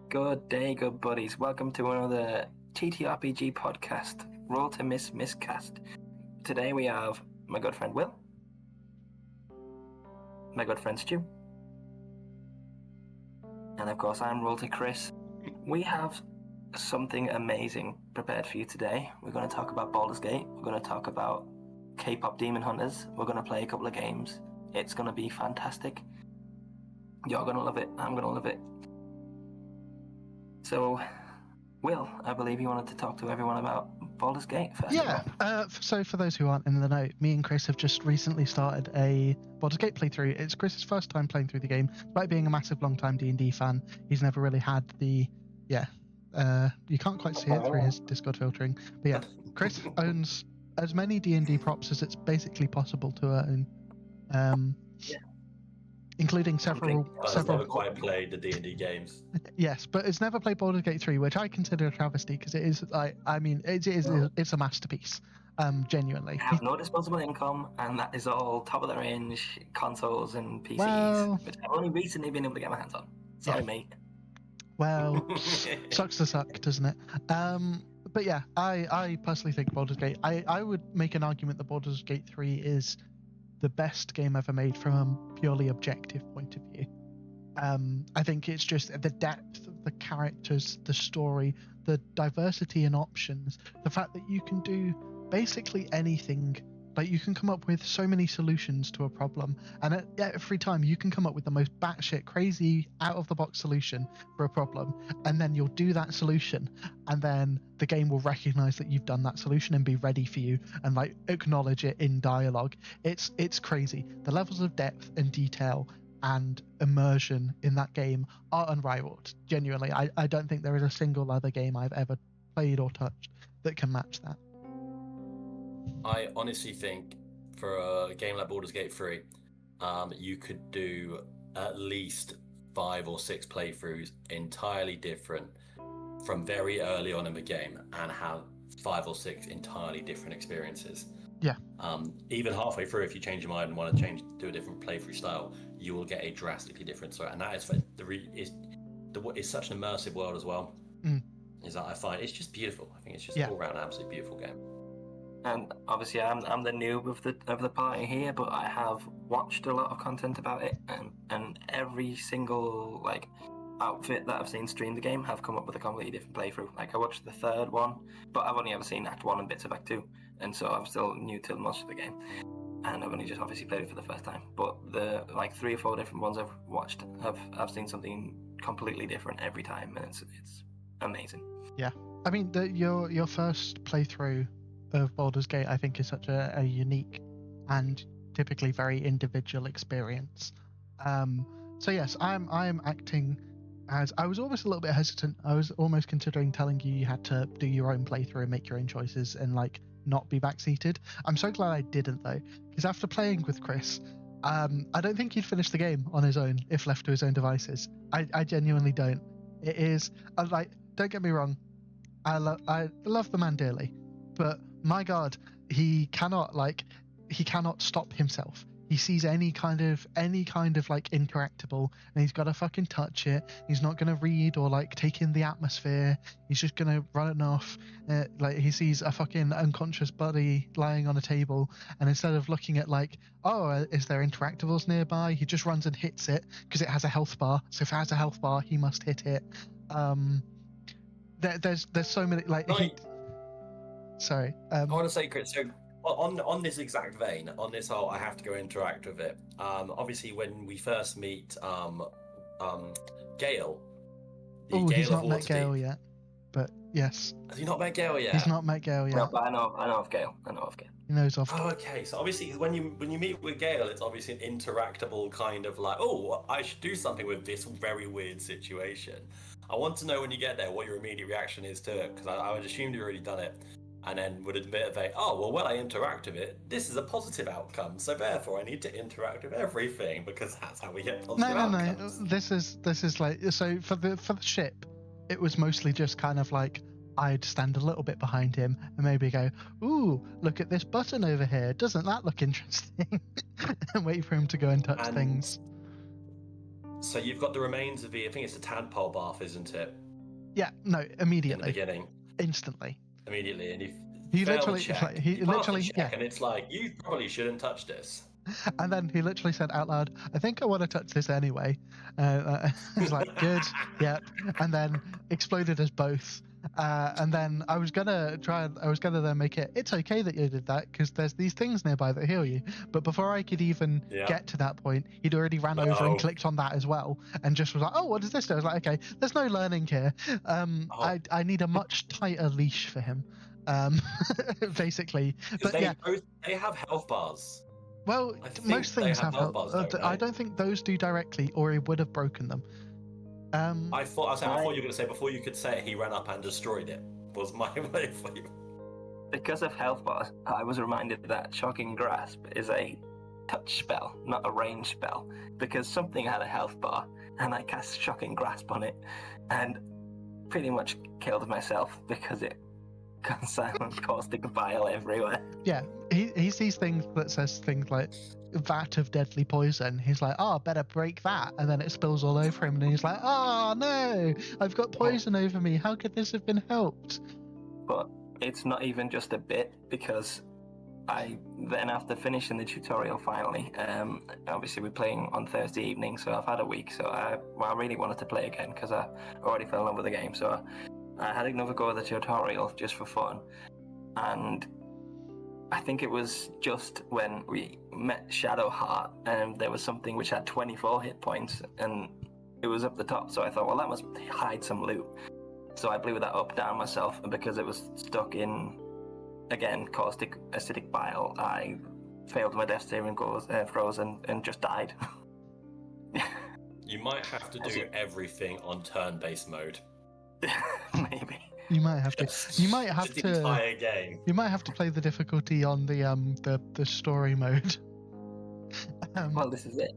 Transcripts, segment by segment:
Good day, good buddies. Welcome to another TTRPG podcast, Roll to Miss Miscast. Today we have my good friend Will, my good friend Stu, and of course I'm Roll to Chris. We have something amazing prepared for you today. We're going to talk about Baldurs Gate, we're going to talk about Kpop Demon Hunters, we're going to play a couple of games. It's going to be fantastic. You're going to love it, I'm going to love it. So, Will, I believe you wanted to talk to everyone about Baldurs Gate first of all. So for those who aren't in the know, me and Chris have just recently started a Baldurs Gate playthrough. It's Chris's first time playing through the game. Despite being a massive long-time D&D fan, he's never really had the... you can't quite see it through his Discord filtering. But yeah, Chris owns as many D&D props as it's basically possible to own. Including several. I've never quite played the D&D games. Yes, but it's never played Baldur's Gate 3, which I consider a travesty because it is. It's a masterpiece. Genuinely. I have no disposable income, and that is all top of the range consoles and PCs, Well, which I've only recently been able to get my hands on. Sorry, mate. Well, sucks to suck, doesn't it? But yeah, I personally think Baldur's Gate. I would make an argument that Baldur's Gate 3 is the best game ever made from a purely objective point of view. I think it's just the depth of the characters, the story, the diversity in options, the fact that you can do basically anything. Like, you can come up with so many solutions to a problem, and at every time you can come up with the most batshit crazy out-of-the-box solution for a problem, and then you'll do that solution, and then the game will recognize that you've done that solution and be ready for you and like acknowledge it in dialogue. It's crazy. The levels of depth and detail and immersion in that game are unrivaled. Genuinely, I don't think there is a single other game I've ever played or touched that can match that. I honestly think for a game like Baldur's Gate 3, you could do at least 5 or 6 playthroughs entirely different from very early on in the game and have 5 or 6 entirely different experiences. Yeah. Even halfway through, if you change your mind and want to do a different playthrough style, you will get a drastically different story. And that is it's such an immersive world as well. Is that I find it's just beautiful. I think it's just all around an absolutely beautiful game. And obviously, I'm the noob of the party here, but I have watched a lot of content about it, and every single outfit that I've seen stream the game have come up with a completely different playthrough. Like, I watched the third one, but I've only ever seen Act 1 and bits of Act 2, and so I'm still new to most of the game, and I've only just obviously played it for the first time. But the 3 or 4 different ones I've watched I've seen something completely different every time, and it's amazing. Yeah, I mean, your first playthrough of Baldur's Gate, I think, is such a unique and typically very individual experience. So yes, I'm acting as... I was almost a little bit hesitant. I was almost considering telling you had to do your own playthrough and make your own choices and not be backseated. I'm so glad I didn't, though, because after playing with Chris, I don't think he'd finish the game on his own if left to his own devices. I genuinely don't. It is don't get me wrong, I love the man dearly, but my God, he cannot stop himself. He sees any kind of interactable, and he's got to fucking touch it. He's not going to read or take in the atmosphere. He's just going to run off. He sees a fucking unconscious body lying on a table, and instead of looking at is there interactables nearby, he just runs and hits it because it has a health bar. So if it has a health bar, he must hit it. There's so many Sorry. I want to say, Chris, so on this exact vein, on this whole I have to go interact with it, obviously when we first meet Gale... He's not met Gale yet, but yes. Has he not met Gale yet? He's not met Gale yet. No, but I know of Gale. He knows of... Oh, okay. So obviously when you meet with Gale, it's obviously an interactable kind of I should do something with this very weird situation. I want to know when you get there what your immediate reaction is to it, because I would assume you've already done it. And then would admit when I interact with it, this is a positive outcome, so therefore I need to interact with everything, because that's how we get positive outcomes. No. This is so for the ship, it was mostly just kind of I'd stand a little bit behind him and maybe go, ooh, look at this button over here. Doesn't that look interesting? And wait for him to go and touch things. So you've got the remains of I think it's a tadpole bath, isn't it? Yeah, no, In the immediately, beginning, instantly. immediately, and He fail the literally, check. he You pass the literally, check, yeah. and it's like you probably shouldn't touch this. And then he literally said out loud, "I think I want to touch this anyway." He's like, "Good, yep." And then exploded as both. And then I was gonna then make it. It's okay that you did that because there's these things nearby that heal you. But before I could even get to that point, he'd already ran over and clicked on that as well, and just was like, "Oh, what does this do?" I was like, "Okay, there's no learning here. I need a much tighter leash for him." Basically, but they have health bars. Well, most things have health bars, bars. I don't think those do directly, or he would have broken them. I thought you were going to say before you could say it, he ran up and destroyed it. Was my way for you? Because of health bars, I was reminded that Shocking Grasp is a touch spell, not a range spell. Because something had a health bar, and I cast Shocking Grasp on it, and pretty much killed myself because it got silent caustic bile everywhere. Yeah, he sees things that says things like vat of deadly poison. He's like, "Oh, better break that," and then it spills all over him, and he's like, "Oh no, I've got poison over me. How could this have been helped?" But it's not even just a bit, because I then, after finishing the tutorial finally, obviously we're playing on Thursday evening, so I've had a week, so I really wanted to play again because I already fell in love with the game, so I had another go at the tutorial just for fun, and I think it was just when we met Shadowheart, and there was something which had 24 hit points, and it was up the top, so I thought, well, that must hide some loot. So I blew that up down myself, and because it was stuck in, again, caustic acidic bile, I failed my death saving throws and just died. You might have to do everything on turn-based mode. Maybe. You might have to. You might have the to. Entire game. You might have to play the difficulty on the story mode. Well, this is it.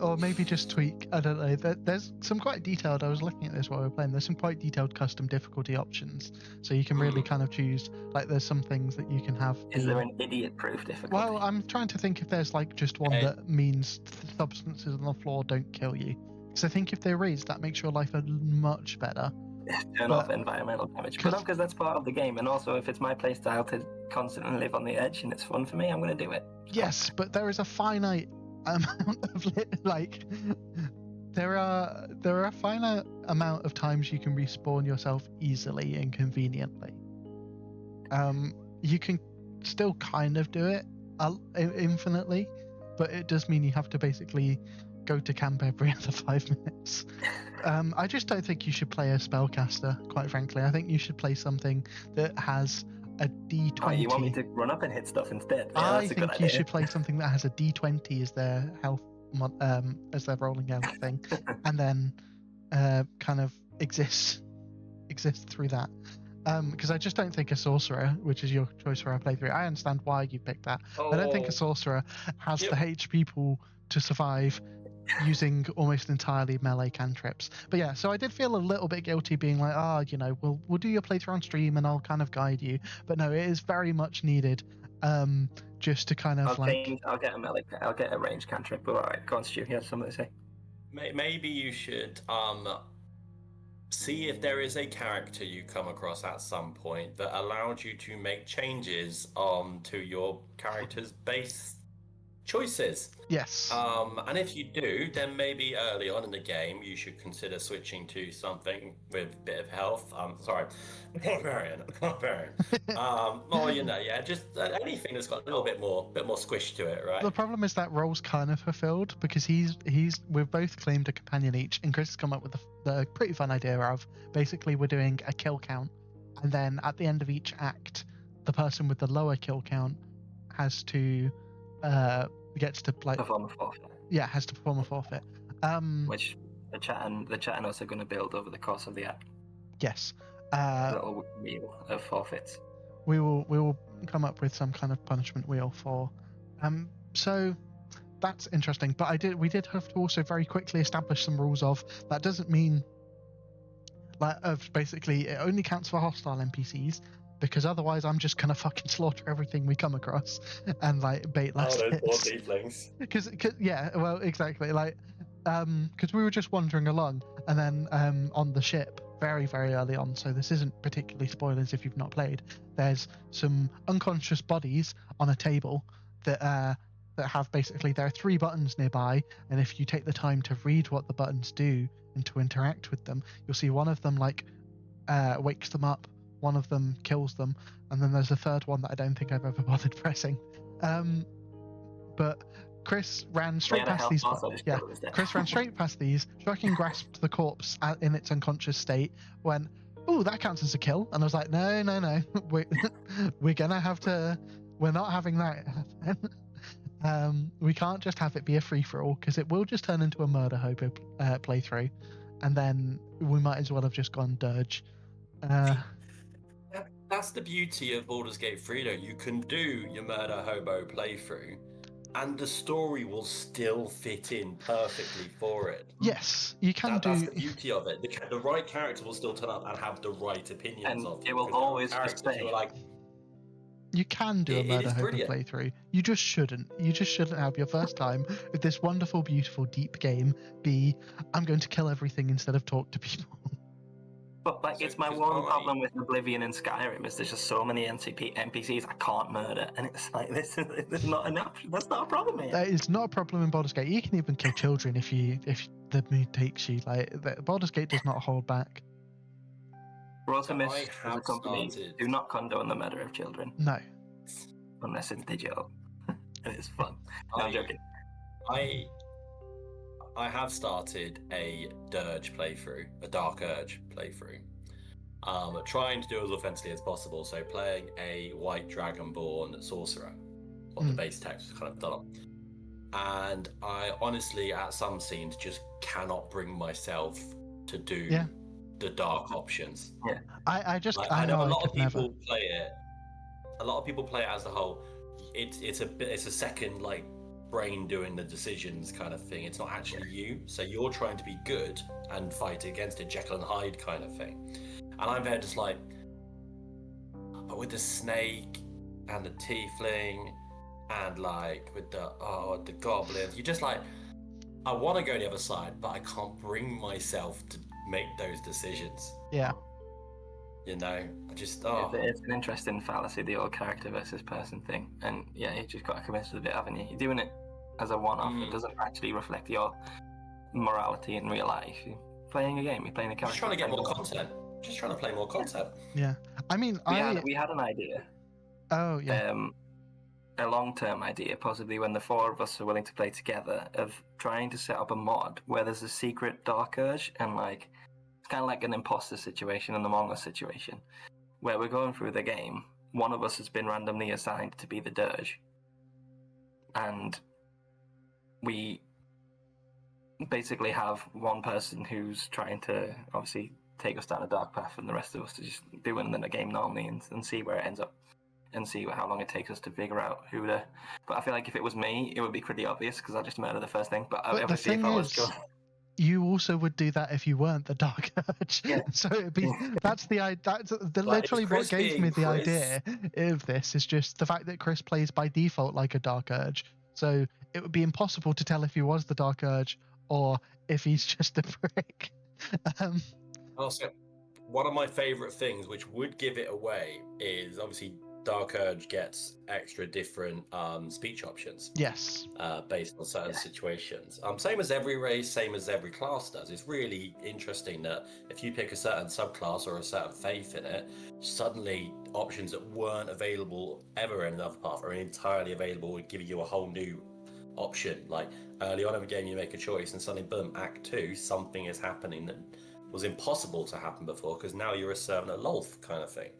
Or maybe just tweak. I don't know. There's some quite detailed. I was looking at this while we were playing. There's some quite detailed custom difficulty options, so you can really kind of choose. Like, there's some things that you can have. Is there an idiot-proof difficulty? Well, I'm trying to think if there's like just one that means substances on the floor don't kill you. Because I think if there is, that makes your life much better. Turn off environmental damage. But because that's part of the game, and also if it's my playstyle to constantly live on the edge and it's fun for me, I'm going to do it. Yes, but there is a finite amount of there are a finite amount of times you can respawn yourself easily and conveniently. You can still kind of do it infinitely, but it does mean you have to basically go to camp every other 5 minutes. I just don't think you should play a spellcaster, quite frankly. I think you should play something that has a D20. Oh, you want me to run up and hit stuff instead? Yeah, I think you should play something that has a D20 as their health, as their rolling health thing, and then kind of exist through that. Because I just don't think a sorcerer, which is your choice for our playthrough, I understand why you picked that. I don't think a sorcerer has the HP pool to survive using almost entirely melee cantrips. But yeah, so I did feel a little bit guilty being like, we'll do your playthrough on stream and I'll kind of guide you. But no, it is very much needed, just to kind of I'll get a range cantrip. But all right, go on, Stu. You have something to say? Maybe you should see if there is a character you come across at some point that allowed you to make changes to your character's base choices. Yes. And if you do, then maybe early on in the game you should consider switching to something with a bit of health. Barbarian. Or just anything that's got a little bit more squish to it, right? The problem is that role's kind of fulfilled because we've both claimed a companion each, and Chris has come up with the pretty fun idea of basically we're doing a kill count, and then at the end of each act, the person with the lower kill count has to gets to perform a forfeit. Yeah, has to perform a forfeit. Which the chat and us are going to build over the course of the act. Yes. A little wheel of forfeits. We will come up with some kind of punishment wheel for. So that's interesting. But we did have to also very quickly establish some rules of that doesn't mean basically it only counts for hostile NPCs, because otherwise I'm just gonna fucking slaughter everything we come across and like bait last those poor hits. tieflings. Because yeah, well, exactly. Like, because we were just wandering along, and then on the ship, very early on. So this isn't particularly spoilers if you've not played. There's some unconscious bodies on a table that have basically, there are 3 buttons nearby, and if you take the time to read what the buttons do and to interact with them, you'll see one of them like wakes them up, one of them kills them, and then there's a third one that I don't think I've ever bothered pressing. But Chris ran straight past these. Yeah, Chris ran straight past these, fucking grasped the corpse in its unconscious state, went, "Oh, that counts as a kill," and I was like, "No, we're gonna have to. We're not having that happen. We can't just have it be a free for all, because it will just turn into a murder hobo playthrough, and then we might as well have just gone dirge." That's the beauty of Baldur's Gate 3, though. You can do your murder hobo playthrough, and the story will still fit in perfectly for it. Yes, you can do. That's the beauty of it. The right character will still turn up and have the right opinions And of it will always just say, like, you can do a murder hobo playthrough. You just shouldn't. You just shouldn't have your first time with this wonderful, beautiful, deep game be, I'm going to kill everything instead of talk to people. But like, it's my one problem with Oblivion and Skyrim is there's just so many NPCs I can't murder, and it's like this is not an option. That's not a problem here. That is not a problem in Baldur's Gate. You can even kill children if the mood takes you. Like, Baldur's Gate does not hold back. Rosamus as a company do not condone the murder of children. No. Unless it's digital. And it's fun. No, I'm joking. I have started a Dirge playthrough, a Dark Urge playthrough. Trying to do as offensively as possible, so playing a white dragonborn sorcerer, what the base text was kind of done on. And I honestly, at some scenes, just cannot bring myself to do the dark options. Yeah, I know a lot of people play it. A lot of people play it as the whole. It's a second like brain doing the decisions kind of thing. It's not actually you, so you're trying to be good and fight against a Jekyll and Hyde kind of thing. And I'm there just like, but with the snake and the tiefling and like with the goblins, you just like, I want to go the other side, but I can't bring myself to make those decisions. Yeah. You know, I just It's an interesting fallacy, the old character versus person thing, and yeah, you just got to commit to it, haven't you? You're doing it as a one-off. It doesn't actually reflect your morality in real life. You're playing a game. You're playing a character. Just trying to get more content. Just trying to play more content. Yeah, I mean, we had an idea. Oh yeah. A long-term idea, possibly when the 4 of us are willing to play together, of trying to set up a mod where there's a secret Dark Urge, and like it's kind of like an imposter situation and Among Us situation, where we're going through the game. One of us has been randomly assigned to be the Dirge, and we basically have one person who's trying to obviously take us down a dark path, and the rest of us are just doing the game normally and see where it ends up, and see how long it takes us to figure out who the. But I feel like if it was me, it would be pretty obvious because I just murder the first thing. But obviously, if I was going. You also would do that if you weren't the Dark Urge. Yeah. So it'd be that's literally what gave me the idea of this is just the fact that Chris plays by default like a Dark Urge. So it would be impossible to tell if he was the Dark Urge or if he's just a prick. Also, one of my favourite things, which would give it away, is obviously Dark Urge gets extra different speech options. Yes. Based on certain situations. Same as every race, same as every class does. It's really interesting that if you pick a certain subclass or a certain faith in it, suddenly options that weren't available ever in another path are entirely available, would give you a whole new option. Like early on in the game, you make a choice, and suddenly, boom, Act 2, something is happening that was impossible to happen before because now you're a servant of Lolth kind of thing.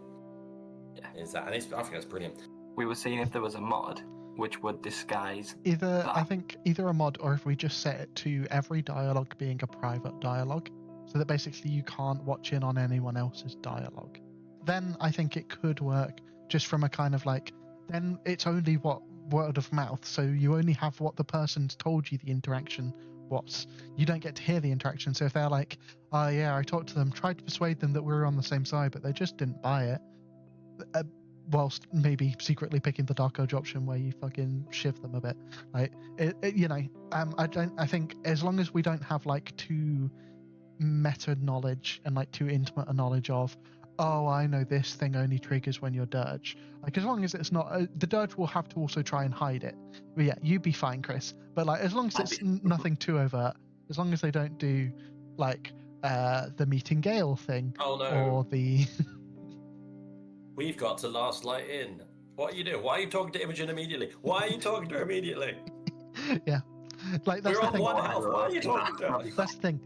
Yeah, is that? And I think that's brilliant. We were seeing if there was a mod which would disguise I think either a mod or if we just set it to every dialogue being a private dialogue, so that basically you can't watch in on anyone else's dialogue. Then I think it could work just from a kind of like, then it's only what word of mouth, so you only have what the person's told you the interaction was. You don't get to hear the interaction. So if they're like, oh yeah, I talked to them, tried to persuade them that we were on the same side, but they just didn't buy it, whilst maybe secretly picking the Dark Urge option where you fucking shiv them a bit. Like, I think as long as we don't have like too meta knowledge and like too intimate a knowledge of, oh, I know this thing only triggers when you're dirge. Like, as long as it's not, the dirge will have to also try and hide it. But yeah, you'd be fine, Chris. But like, as long as it's nothing too overt, as long as they don't do like the meeting Gale thing, Oh no. or the We've got to last light in. What are you doing? Why are you talking to Imogen immediately? Why are you talking to her immediately? yeah, like that's We're the on thing. one health. Why are you talking to her? That's the thing.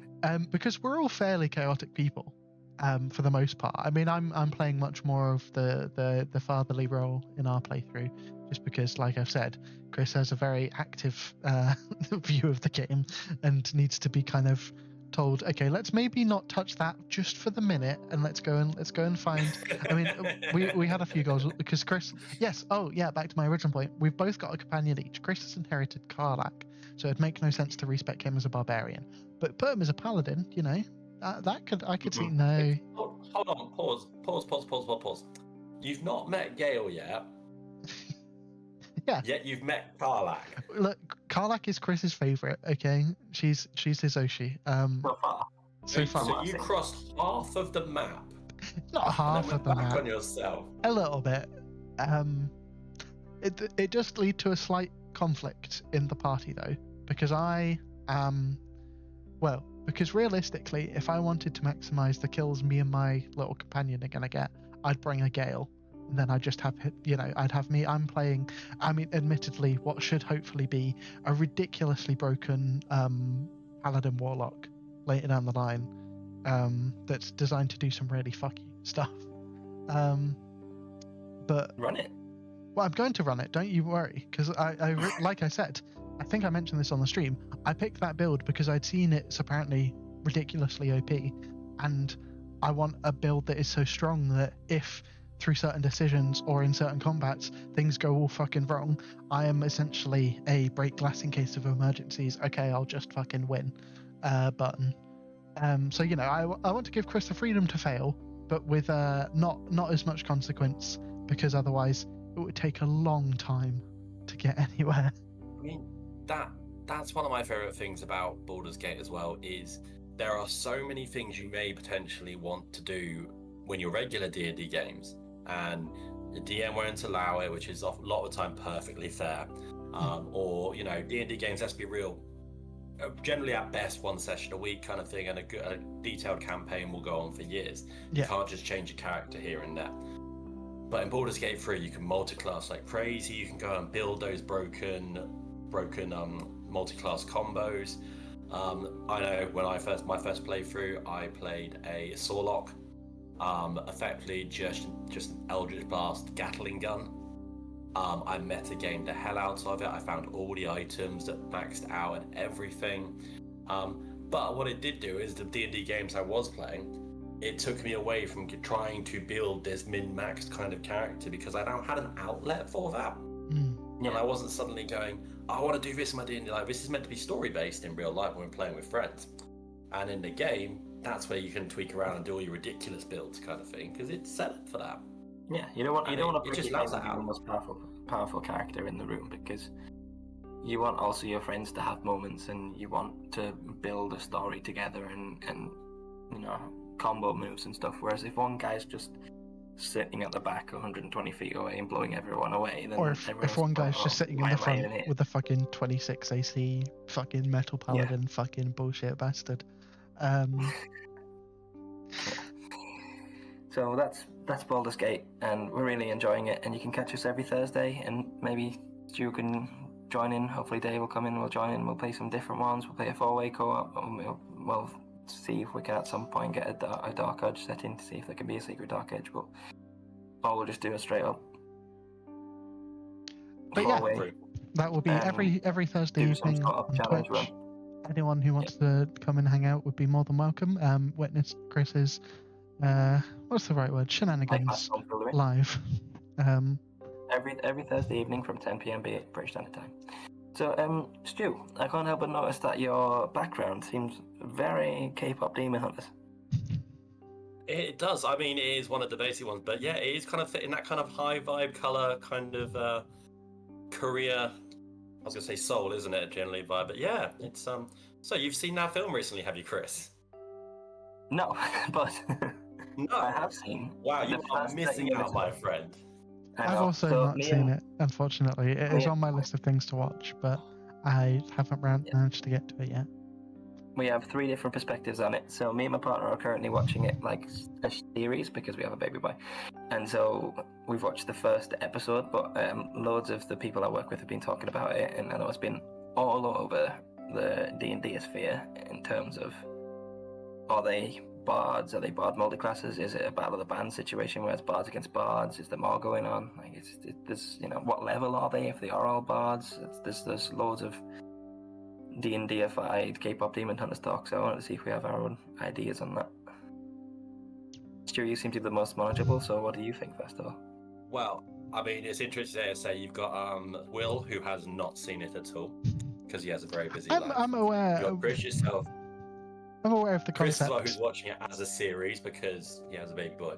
Because we're all fairly chaotic people, for the most part. I mean, I'm playing much more of the fatherly role in our playthrough, just because, like I've said, Chris has a very active view of the game and needs to be kind of told, okay, let's maybe not touch that just for the minute, and let's go and find. I mean, we had a few goals because Chris. Yes. Oh yeah. Back to my original point. We've both got a companion each. Chris has inherited Karlak, so it'd make no sense to respec him as a barbarian. But put him as a paladin, I could see no. Hold on, pause. You've not met Gale yet. Yeah. Yet you've met Karlak. Look, Karlak is Chris's favorite. Okay, she's his Oshi. So far. So you crossed half of the map. Not half of the back map. on yourself. A little bit. It does lead to a slight conflict in the party though, because because realistically, if I wanted to maximize the kills me and my little companion are gonna get, I'd bring a Gale, and then I'd just have, I'd have me. I'm playing. I mean, admittedly, what should hopefully be a ridiculously broken Paladin Warlock later down the line, that's designed to do some really fucky stuff. But Run it. well, I'm going to run it. Don't you worry, because like I said. I think I mentioned this on the stream. I picked that build because I'd seen it's apparently ridiculously OP, and I want a build that is so strong that if through certain decisions or in certain combats things go all fucking wrong, I am essentially a break glass in case of emergencies. Okay, I'll just fucking win button. So I want to give Chris the freedom to fail, but with not as much consequence, because otherwise it would take a long time to get anywhere. I mean, that's one of my favorite things about Baldur's Gate as well, is there are so many things you may potentially want to do when you're regular D&D games, and the DM won't allow it, which is a lot of the time perfectly fair. Or D&D games, let's be real, generally at best one session a week kind of thing, and a detailed campaign will go on for years. You can't just change a character here and there. But in Baldur's Gate 3, you can multi-class like crazy. You can go and build those broken multi-class combos. I know when my first playthrough, I played a Sawlock, effectively just an Eldritch Blast Gatling gun. I metagamed the hell out of it. I found all the items that maxed out and everything. But what it did do is the D&D games I was playing, it took me away from trying to build this min-maxed kind of character, because I now had an outlet for that. And I wasn't suddenly going, I want to do this in my D&D. Like, this is meant to be story-based in real life when we're playing with friends. And in the game, that's where you can tweak around and do all your ridiculous builds kind of thing, because it's set up for that. Yeah, you don't want to it just allows that out. the most powerful character in the room, because you want also your friends to have moments, and you want to build a story together and combo moves and stuff. Whereas if one guy's just sitting at the back 120 feet away and blowing everyone away, then or if one guy's just sitting in the front with the fucking 26 AC fucking metal paladin fucking bullshit bastard. So that's Baldur's Gate, and we're really enjoying it. And you can catch us every Thursday, and maybe Stu can join in. Hopefully Dave will come in, we'll join in, we'll play some different ones, we'll play a 4-way co-op, and we'll see if we can at some point get a Dark Edge set in to see if there can be a secret Dark Edge, or we'll just do it straight up. But that will be every Thursday evening on Twitch. Run. Anyone who wants to come and hang out would be more than welcome. Witness Chris's what's the right word? Shenanigans live. Every Thursday evening from 10 p.m. British Standard Time. So, Stu, I can't help but notice that your background seems very Kpop Demon Hunters. It does. I mean, it is one of the basic ones, but yeah, it is kind of fitting that kind of high vibe color kind of Korea. I was gonna say soul, isn't it? Generally vibe, but yeah, it's So you've seen that film recently, have you, Chris? No, but No. I have seen. Wow, the you are first 30 missing out, minutes my of it. friend. I I've know. also So not me seen and- it, unfortunately. It me is and- on my list of things to watch, but I haven't managed to get to it yet. We have 3 different perspectives on it. So me and my partner are currently watching it like a series because we have a baby boy, and so we've watched the first episode. But loads of the people I work with have been talking about it, and I know it's been all over the D&D sphere in terms of, are they bards? Are they bard multi-classes? Is it a battle of the band situation where it's bards against bards? Is there more going on? Like, there's what level are they if they are all bards? There's loads of D&D-ified Kpop Demon Hunters talk, so I wanted to see if we have our own ideas on that. Stu, you seem to be the most knowledgeable, so what do you think first of all? Well, I mean, it's interesting to say you've got Will, who has not seen it at all because he has a very busy life. I'm aware. You've got Chris yourself. I'm aware of the Chris as concept. well, who's watching it as a series because he has a baby boy.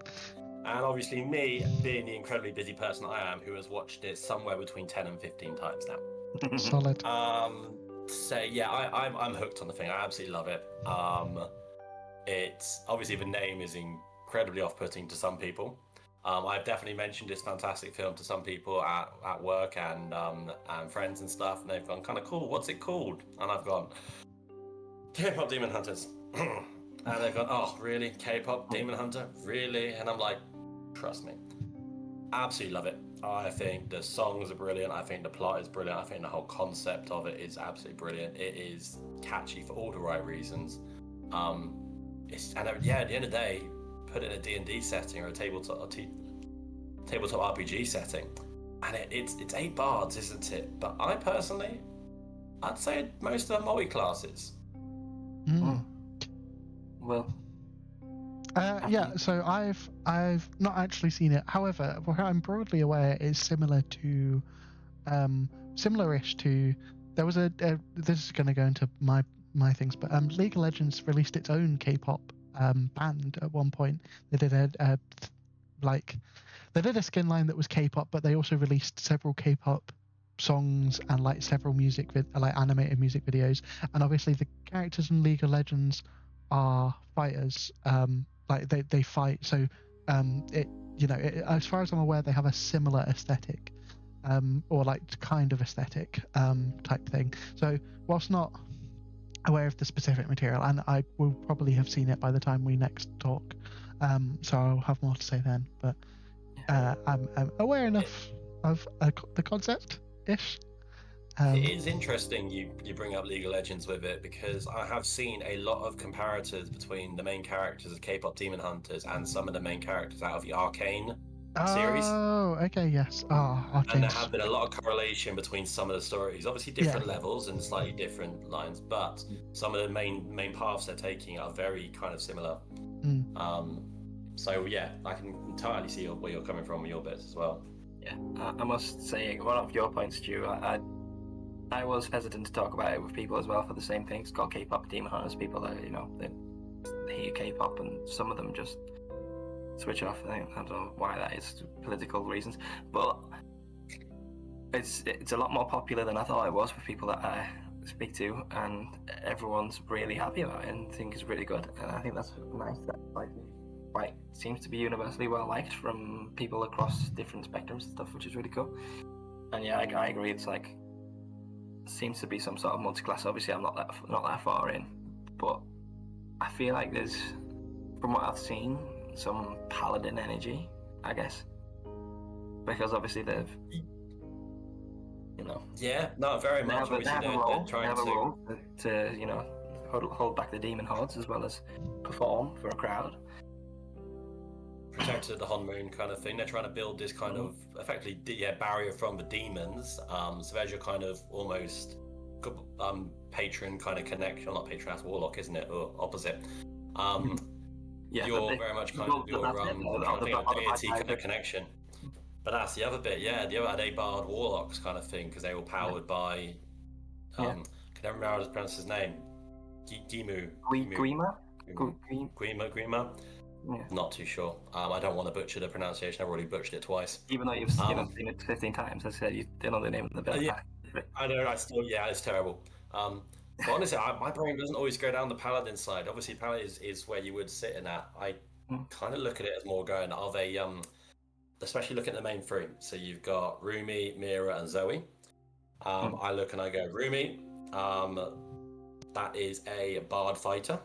And obviously me, being the incredibly busy person I am, who has watched it somewhere between 10 and 15 times now. Solid. So yeah, I'm hooked on the thing. I absolutely love it. It's obviously the name is incredibly off-putting to some people. I've definitely mentioned this fantastic film to some people at work and friends and stuff, and they've gone, kind of cool. What's it called? And I've gone, Kpop Demon Hunters. And they've gone, oh really? Kpop Demon Hunter? Really? And I'm like, trust me, absolutely love it. I think the songs are brilliant. I think the plot is brilliant. I think the whole concept of it is absolutely brilliant. It is catchy for all the right reasons. At the end of the day, put it in a D&D setting or a tabletop RPG setting, and it's 8 bards, isn't it? But I personally, I'd say most of them are multi-classes. Well, Yeah, so I've not actually seen it. However, what I'm broadly aware is similar-ish to, there was this is going to go into my things, but League of Legends released its own K-pop band at one point. They did they did a skin line that was K-pop, but they also released several K-pop songs and like several animated music videos. And obviously the characters in League of Legends are fighters. Like they fight, so as far as I'm aware, they have a similar aesthetic, or like kind of aesthetic type thing. So whilst not aware of the specific material, and I will probably have seen it by the time we next talk, so I'll have more to say then. But I'm aware enough of the concept ish. It is interesting you bring up League of Legends with it, because I have seen a lot of comparators between the main characters of Kpop Demon Hunters and some of the main characters out of the Arcane series. Oh, okay, yes. Arcane. And there have been a lot of correlation between some of the stories. Obviously different levels and slightly different lines, but some of the main paths they're taking are very kind of similar. So yeah, I can entirely see where you're coming from with your bits as well. Yeah, I must say, one of your points, Stu, I was hesitant to talk about it with people as well for the same thing. It's called Kpop Demon Hunters. People that, they hear K-pop and some of them just switch off. I don't know why that is, political reasons, but it's a lot more popular than I thought it was with people that I speak to, and everyone's really happy about it and think it's really good. And I think that's nice that quite seems to be universally well liked from people across different spectrums and stuff, which is really cool. And yeah, I agree. It's like, seems to be some sort of multi-class. Obviously, I'm not that far in, but I feel like there's, from what I've seen, some paladin energy, I guess, because obviously they've, Yeah, no, very much. They have a role to hold back the demon hordes as well as perform for a crowd. Protected the Honmoon kind of thing. They're trying to build this kind of effectively barrier from the demons. So there's your kind of almost patron kind of connection. Not patron, that's warlock, isn't it? Or opposite. You're very much kind of your deity kind of connection. But that's the other bit, the other they bard warlocks kind of thing, because they were powered by can never remember how to pronounce his name. Grima. Grima. Yeah. Not too sure. I don't want to butcher the pronunciation. I've already butchered it twice. Even though you've seen it 15 times, as I said, you don't know the name of the villain. Yeah, I know. I still, yeah, it's terrible. But honestly, my brain doesn't always go down the paladin side. Obviously, paladin is where you would sit in that. I Mm. kind of look at it as more going, are they, especially looking at the main three. So you've got Rumi, Mira, and Zoe. I look and I go, Rumi, that is a bard fighter.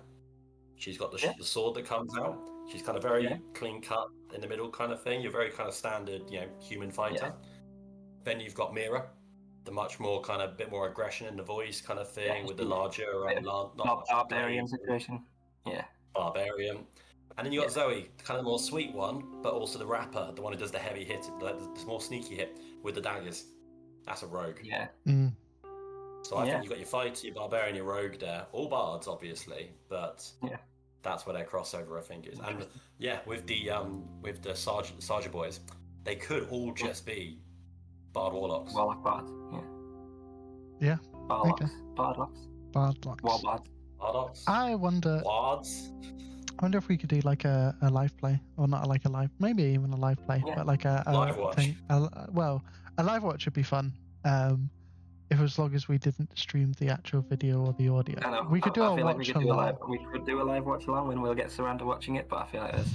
She's got the sword that comes out. She's kind of very clean cut in the middle kind of thing. You're very kind of standard, human fighter. Then you've got Mira, the much more kind of bit more aggression in the voice kind of thing with the larger barbarian situation. Yeah. Barbarian. And then you got Zoe, kind of the more sweet one, but also the rapper, the one who does the heavy hit, the more sneaky hit with the daggers. That's a rogue. Yeah. So I think you've got your fighter, your barbarian, your rogue there. All bards, obviously, but that's where their crossover, I think, is. And with the Sergeant boys, they could all just be bard warlocks. Warlock bards, yeah. Bardlocks. Bardlocks. Bardlocks. Warbards. Bardlocks. I wonder. Bards. I wonder if we could do like a live play, or not like a live, maybe even a live play, but like a live watch. thing. A live watch would be fun. If as long as we didn't stream the actual video or the audio, I know. we could do a like watch along. We could do a live watch along when Will gets around to watching it, but I feel like there's,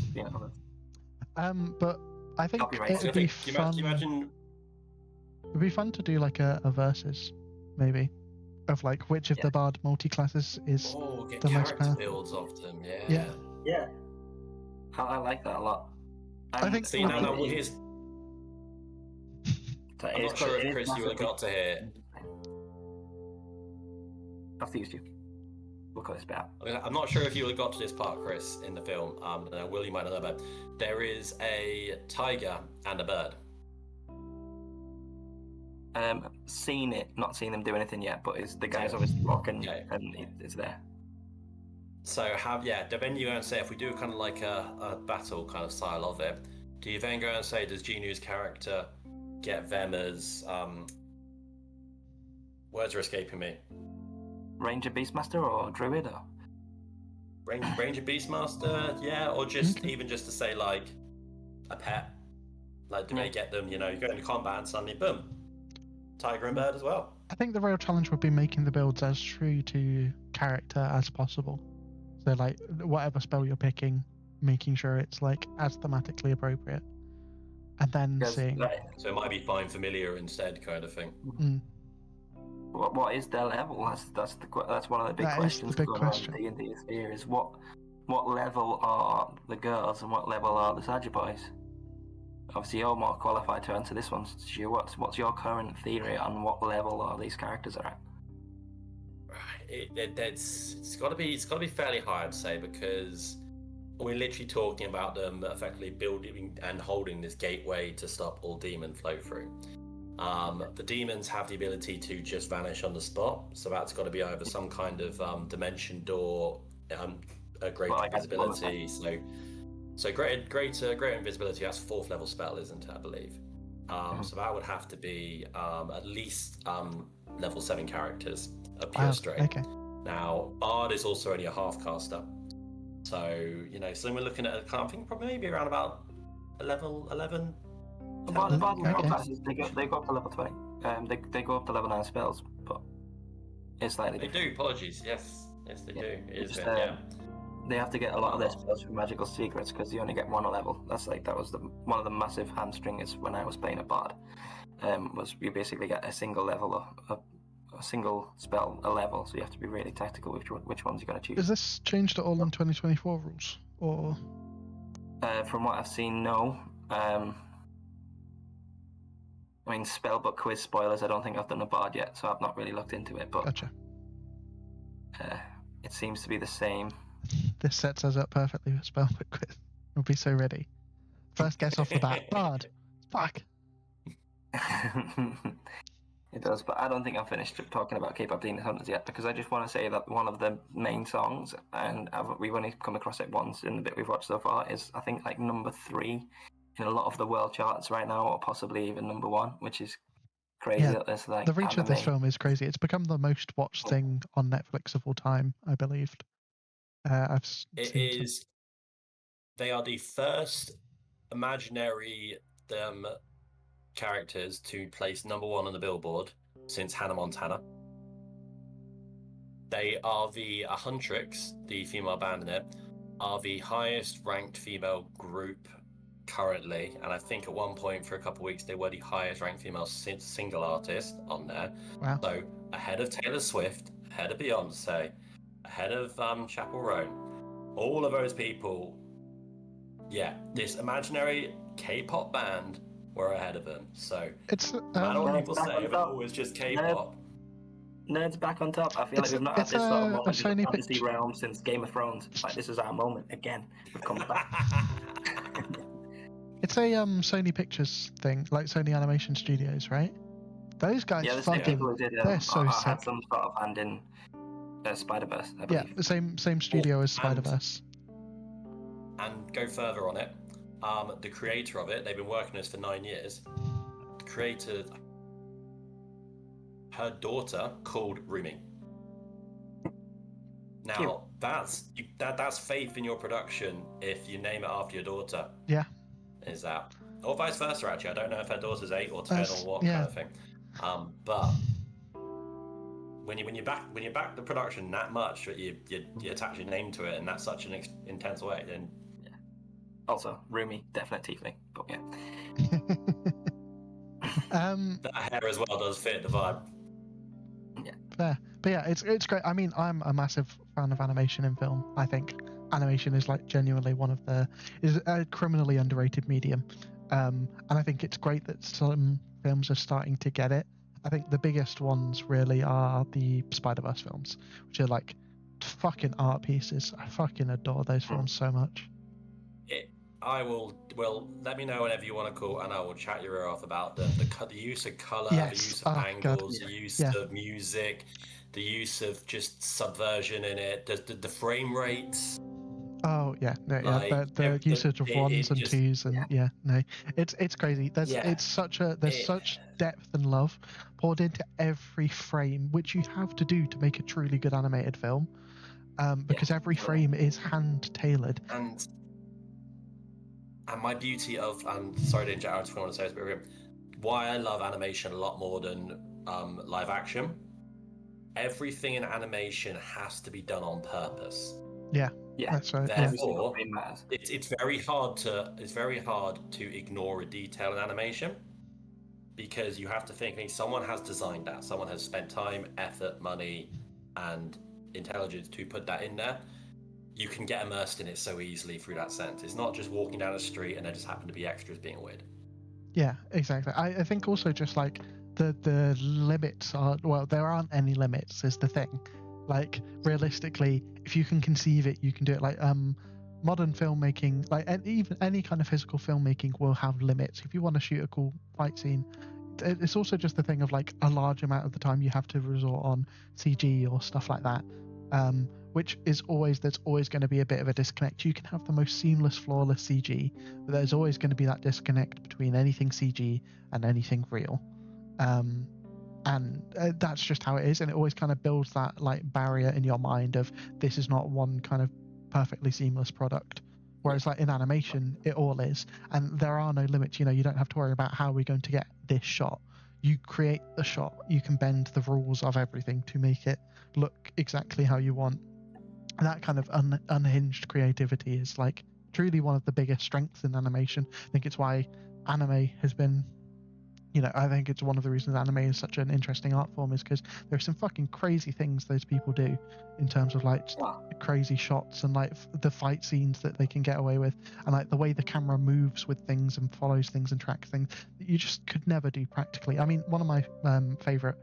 But I think Copyright. it'd be fun. Can you imagine? It'd be fun to do like a versus, maybe, of like which of the bard multi-classes is get the most character powerful. builds of them. Yeah. I like that a lot. I think. See, now here's. I'm not sure if Chris you would have got to hear. I've used you. We'll cut this bit out. I'm not sure if you would have got to this part, Chris, in the film. Will, you might not know about. There is a tiger and a bird. Seen it, not seen them do anything yet, but the guy's obviously walking and it's there. So then you go and say, if we do kind of like a battle kind of style of it, do you then go and say, does Ginu's character get them as words are escaping me? Ranger Beastmaster or Druid or Ranger Beastmaster, or just even just to say like a pet. Like do they get them, you go into combat and suddenly boom. Tiger and bird as well. I think the real challenge would be making the builds as true to character as possible. So like whatever spell you're picking, making sure it's like as thematically appropriate, and then seeing. So it might be find familiar instead, kind of thing. What is their level? That's one of the big questions. The big question. D&D here is what level are the girls and what level are the Saja boys? Obviously, you're more qualified to answer this one, Stu. What's your current theory on what level are these characters are at? It's got to be fairly high, I'd say, because we're literally talking about them effectively building and holding this gateway to stop all demon flow through. The demons have the ability to just vanish on the spot, so that's got to be either some kind of dimension door, a great invisibility. So great invisibility. That's 4th level spell, isn't it? I believe. So that would have to be at least level 7 characters of pure strength. Okay. Now Bard is also only a half caster, so so we're looking at I think probably maybe around about level 11. The Bard classes, they go up to level 20. They go up to level 9 spells, but it's slightly different. They do. Apologies. Yes, they do. It is. They have to get a lot of their spells from magical secrets because they only get 1 a level. That was one of the massive hamstringers when I was playing a bard. Was you basically get a single level a single spell a level, so you have to be really tactical which ones you're going to choose. Is this changed at all in 2024 rules, or? From what I've seen, no. I mean, spellbook quiz spoilers. I don't think I've done a bard yet, so I've not really looked into it. But gotcha. It seems to be the same. This sets us up perfectly for spellbook quiz. We'll be so ready. First guess off the bat, bard. Fuck. It does, but I don't think I'm finished talking about Kpop Demon Hunters yet, because I just want to say that one of the main songs, and we've only come across it once in the bit we've watched so far, is I think like number 3 in a lot of the world charts right now, or possibly even number 1, which is crazy. Yeah, that there's like the reach of this film is crazy. It's become the most watched thing on Netflix of all time, I believed. It they are the first imaginary characters to place #1 on the Billboard since Hannah Montana. They are the Huntrix, the female band in it, are the highest ranked female group currently, and I think at one point for a couple of weeks they were the highest ranked female single artist on there. Wow. So ahead of Taylor Swift, ahead of Beyonce, ahead of Chappell Roan, all of those people. Yeah, this imaginary K-pop band were ahead of them. So It's no matter what people say, if it's always just K-pop. Nerds back on top. I feel like we've not had this sort of moment in the fantasy realm since Game of Thrones. Like, this is our moment again. We've come back. It's a Sony Pictures thing, like Sony Animation Studios, right? Those guys Yeah, the same fucking, people who did, they're so had sick. some sort of hand in Spider-Verse, I Yeah, believe. the same studio as Spider-Verse. And go further on it. The creator of it, they've been working on this for 9 years. The creator, her daughter called Rumi. Now Cute. that's faith in your production if you name it after your daughter. Yeah. Is that, or vice versa? Actually, I don't know if her daughter's 8 or 10 or what yeah. kind of thing. But when you back the production that much, you attach your name to it, and that's such an intense way, then. Also, Rumi, definite tiefling, but yeah. That hair as well does fit the vibe. Yeah. Fair. But yeah, it's great. I mean, I'm a massive fan of animation in film. I think animation is like genuinely is a criminally underrated medium. And I think it's great that some films are starting to get it. I think the biggest ones really are the Spider-Verse films, which are like fucking art pieces. I fucking adore those films so much. Well, let me know whenever you want to call, and I will chat your ear off about the use of color, Yes. the use of angles, God. the use of music, the use of just subversion in it, the frame rates. Oh yeah, no, Like, the usage of ones and just, twos and no, it's crazy. There's such depth and love poured into every frame, which you have to do to make a truly good animated film, because every frame is hand tailored. And my beauty of, sorry to interrupt, I just want to say this, but why I love animation a lot more than live action. Everything in animation has to be done on purpose. Yeah, that's right. Therefore, it's very hard to ignore a detail in animation, because you have to think, someone has designed that, someone has spent time, effort, money, and intelligence to put that in there. You can get immersed in it so easily through that sense. It's not just walking down the street and there just happen to be extras being weird. Yeah, exactly. I think also just like the limits are, well, there aren't any limits is the thing. Like, realistically, if you can conceive it, you can do it. Like modern filmmaking, like even any kind of physical filmmaking will have limits. If you want to shoot a cool fight scene, it's also just the thing of like a large amount of the time you have to resort on CG or stuff like that. Which is there's always going to be a bit of a disconnect. You can have the most seamless, flawless CG, but there's always going to be that disconnect between anything CG and anything real. And that's just how it is, and it always kind of builds that like barrier in your mind of this is not one kind of perfectly seamless product. Whereas like in animation, it all is, and there are no limits. You don't have to worry about how we're going to get this shot. You create the shot. You can bend the rules of everything to make it look exactly how you want. And that kind of unhinged creativity is like truly one of the biggest strengths in animation. I think it's why anime has been, I think it's one of the reasons anime is such an interesting art form, is because there's some fucking crazy things those people do in terms of like crazy shots and like the fight scenes that they can get away with, and like the way the camera moves with things and follows things and tracks things that you just could never do practically. I mean, one of my favorite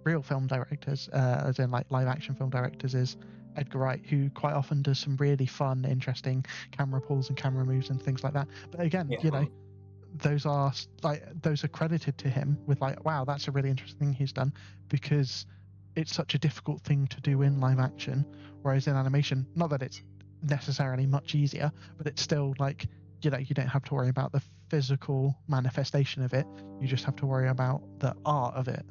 real film directors, as in like live action film directors, is Edgar Wright, who quite often does some really fun, interesting camera pulls and camera moves and things like that. But again, those are credited to him with like, wow, that's a really interesting thing he's done, because it's such a difficult thing to do in live action. Whereas in animation, not that it's necessarily much easier, but it's still like, you don't have to worry about the physical manifestation of it. You just have to worry about the art of it.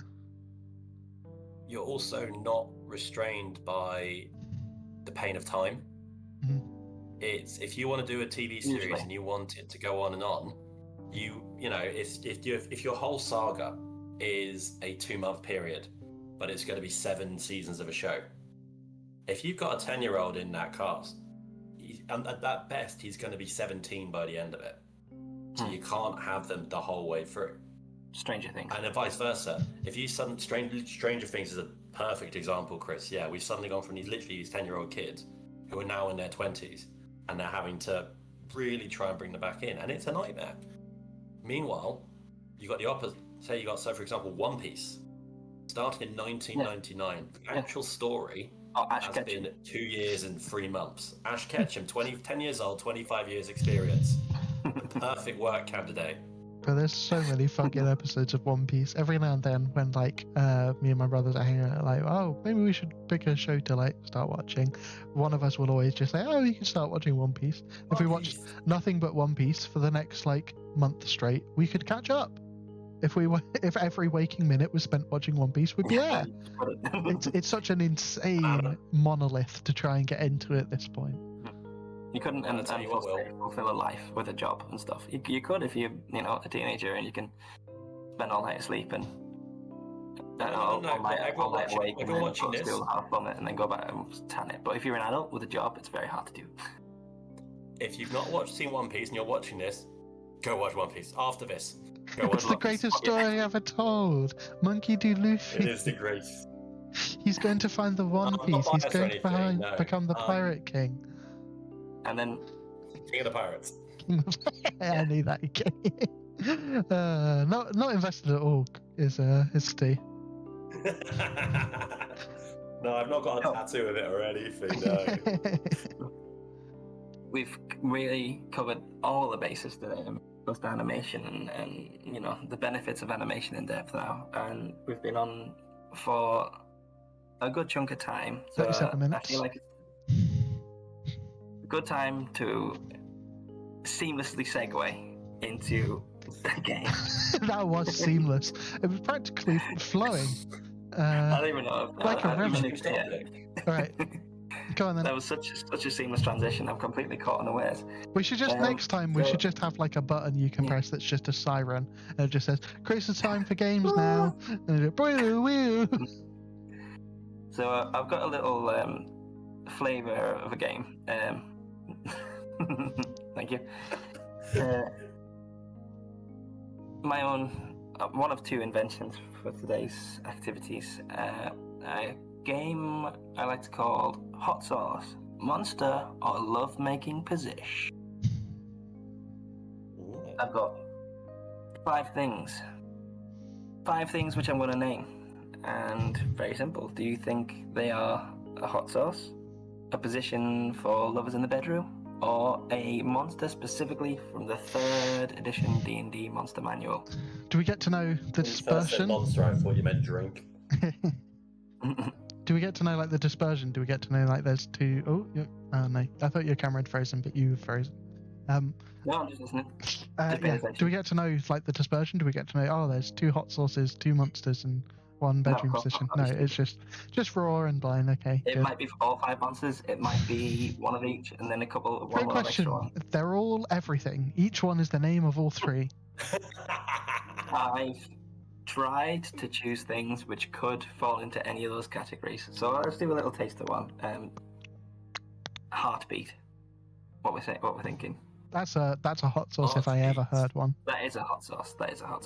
You're also not restrained by the pain of time. Mm-hmm. it's if you want to do a TV series Usually. and you want it to go on and on, you know, if your whole saga is a 2-month period, but it's going to be 7 seasons of a show. If you've got a 10-year-old in that cast, and at best, he's going to be 17 by the end of it. So you can't have them the whole way through. Stranger Things. And then vice versa. If you suddenly Stranger Things is a perfect example, Chris. Yeah, we've suddenly gone from these 10-year-old kids who are now in their 20s, and they're having to really try and bring them back in, and it's a nightmare. Meanwhile, you got the opposite. Say you got, so for example, One Piece, starting in 1999. The actual story Ash has Ketchum. been 2 years and 3 months. Ash Ketchum, 10 years old, 25 years experience. Perfect work candidate. But there's so many fucking episodes of One Piece. Every now and then, when like me and my brothers are hanging out, like, oh, maybe we should pick a show to like start watching. One of us will always just say, oh, you can start watching One Piece. If we watched nothing but One Piece for the next like month straight, we could catch up. If every waking minute was spent watching One Piece, we'd be there. It's such an insane monolith to try and get into at this point. You couldn't I'll tell you what, Will. fulfill a life with a job and stuff. You could if you're, a teenager and you can spend all night asleep and all night awake and then go to school, have fun it, and then go back and tan it. But if you're an adult with a job, it's very hard to do. If you've not seen One Piece and you're watching this, go watch One Piece after this. Go It's watch the greatest story ever told. Monkey D. Luffy. It is the greatest. He's going to find the One I'm not Piece. He's biased or going anything, to no. become the Pirate King. And then King of the Pirates. I knew that. Not invested at all is Stu. No, I've not got a tattoo of it or anything, no. we've really covered all the bases today, both animation and the benefits of animation in depth now, and we've been on for a good chunk of time. So 37 minutes. I feel like it's a good time to seamlessly segue into the game. That was seamless. It was practically flowing. I don't even know. Like a river. Yeah. All right, go on then. That was such a seamless transition. I'm completely caught unawares. We should just next time we should just have like a button you can press that's just a siren and it just says Christmas time for games now. And it, So I've got a little flavour of a game. Thank you. My own, one of two inventions for today's activities. A game I like to call Hot Sauce, Monster or Love-Making Position. I've got 5 things. 5 things which I'm going to name. And very simple. Do you think they are a hot sauce, a position for lovers in the bedroom, or a monster specifically from the 3rd edition D&D Monster Manual? do we get to know the dispersion? Monster, I thought you meant drink. Do we get to know like the dispersion? Do we get to know like there's 2? Oh, no. I thought your camera had frozen, but you frozen. No, I'm just listening. Yeah. Do we get to know like the dispersion? Do we get to know? Oh, there's 2 hot sauces, 2 monsters, and 1 bedroom position. No, it's just raw and blind. Okay. It might be for all 5 monsters. It might be one of each, and then a couple. One Great more question. extra one. They're all everything. Each one is the name of all 3. I've tried to choose things which could fall into any of those categories. So let's do a little taster one. Heartbeat. What we're thinking. That's a hot sauce if I ever heard one. That is a hot sauce.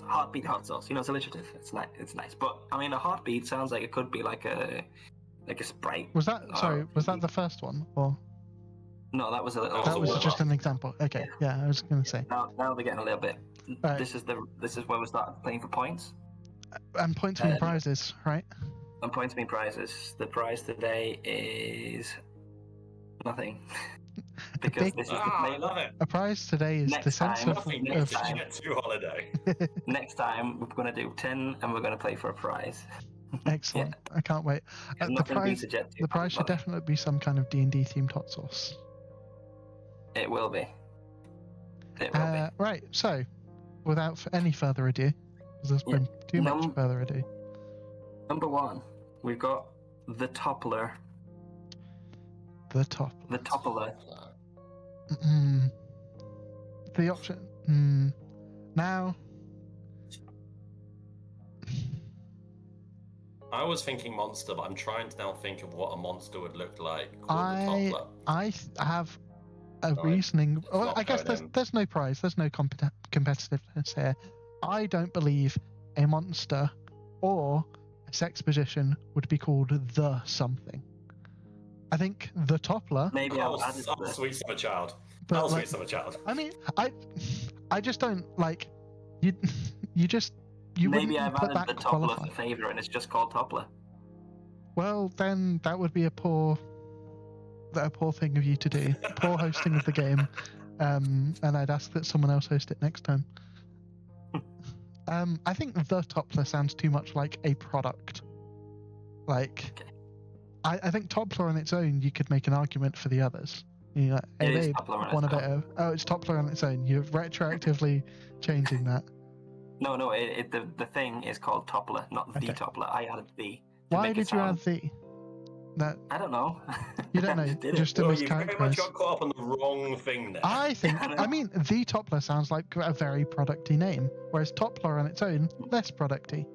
Heartbeat hot sauce. It's alliterative. It's nice. But I mean, a heartbeat sounds like it could be like a Sprite. Was that Was that the first one or? No, that was a little. That was just an example. Okay, yeah, I was gonna say. Now they're getting a little bit. Right. This is where we start playing for points. And points mean prizes, right? And points mean prizes. The prize today is nothing. Because this is I love it. A prize today is the sense of Next time. Get to holiday. Next time we're going to do 10 and we're going to play for a prize. Excellent. I can't wait. The prize should definitely be some kind of D&D themed hot sauce. It will be. Right, so without any further ado, because there's been too much further ado. Number 1, we've got the Toppler. The Toppler. The option. Now. I was thinking monster, but I'm trying to now think of what a monster would look like called the toppler. I have a No, reasoning. it's Well, not I guess Conan. there's no prize. There's no competitiveness here. I don't believe a monster or a sex position would be called the something. I think the toppler. Maybe I'll add it to Oh, the... sweet summer child. But, Oh, like, sweet summer child. I mean, I just don't like you. You Maybe wouldn't I've put added that the toppler qualify. for favour and it's just called toppler. Well, then that would be a poor thing of you to do. Poor hosting of the game. And I'd ask that someone else host it next time. I think the toppler sounds too much like a product. Like, Okay. I think toppler on its own, you could make an argument for the others. You're like, hey, It is babe, toppler on want a its bit own. of... Oh, it's toppler on its own. You're retroactively changing that. No, the thing is called toppler, not the Okay. toppler. I added the. To Why make it did you add sound... the? That I don't know. you don't know. Just did it. Just to Well, you very much mischaracterize. got caught up on the wrong thing there. I think. I know. I mean, the toppler sounds like a very producty name, whereas toppler on its own less producty.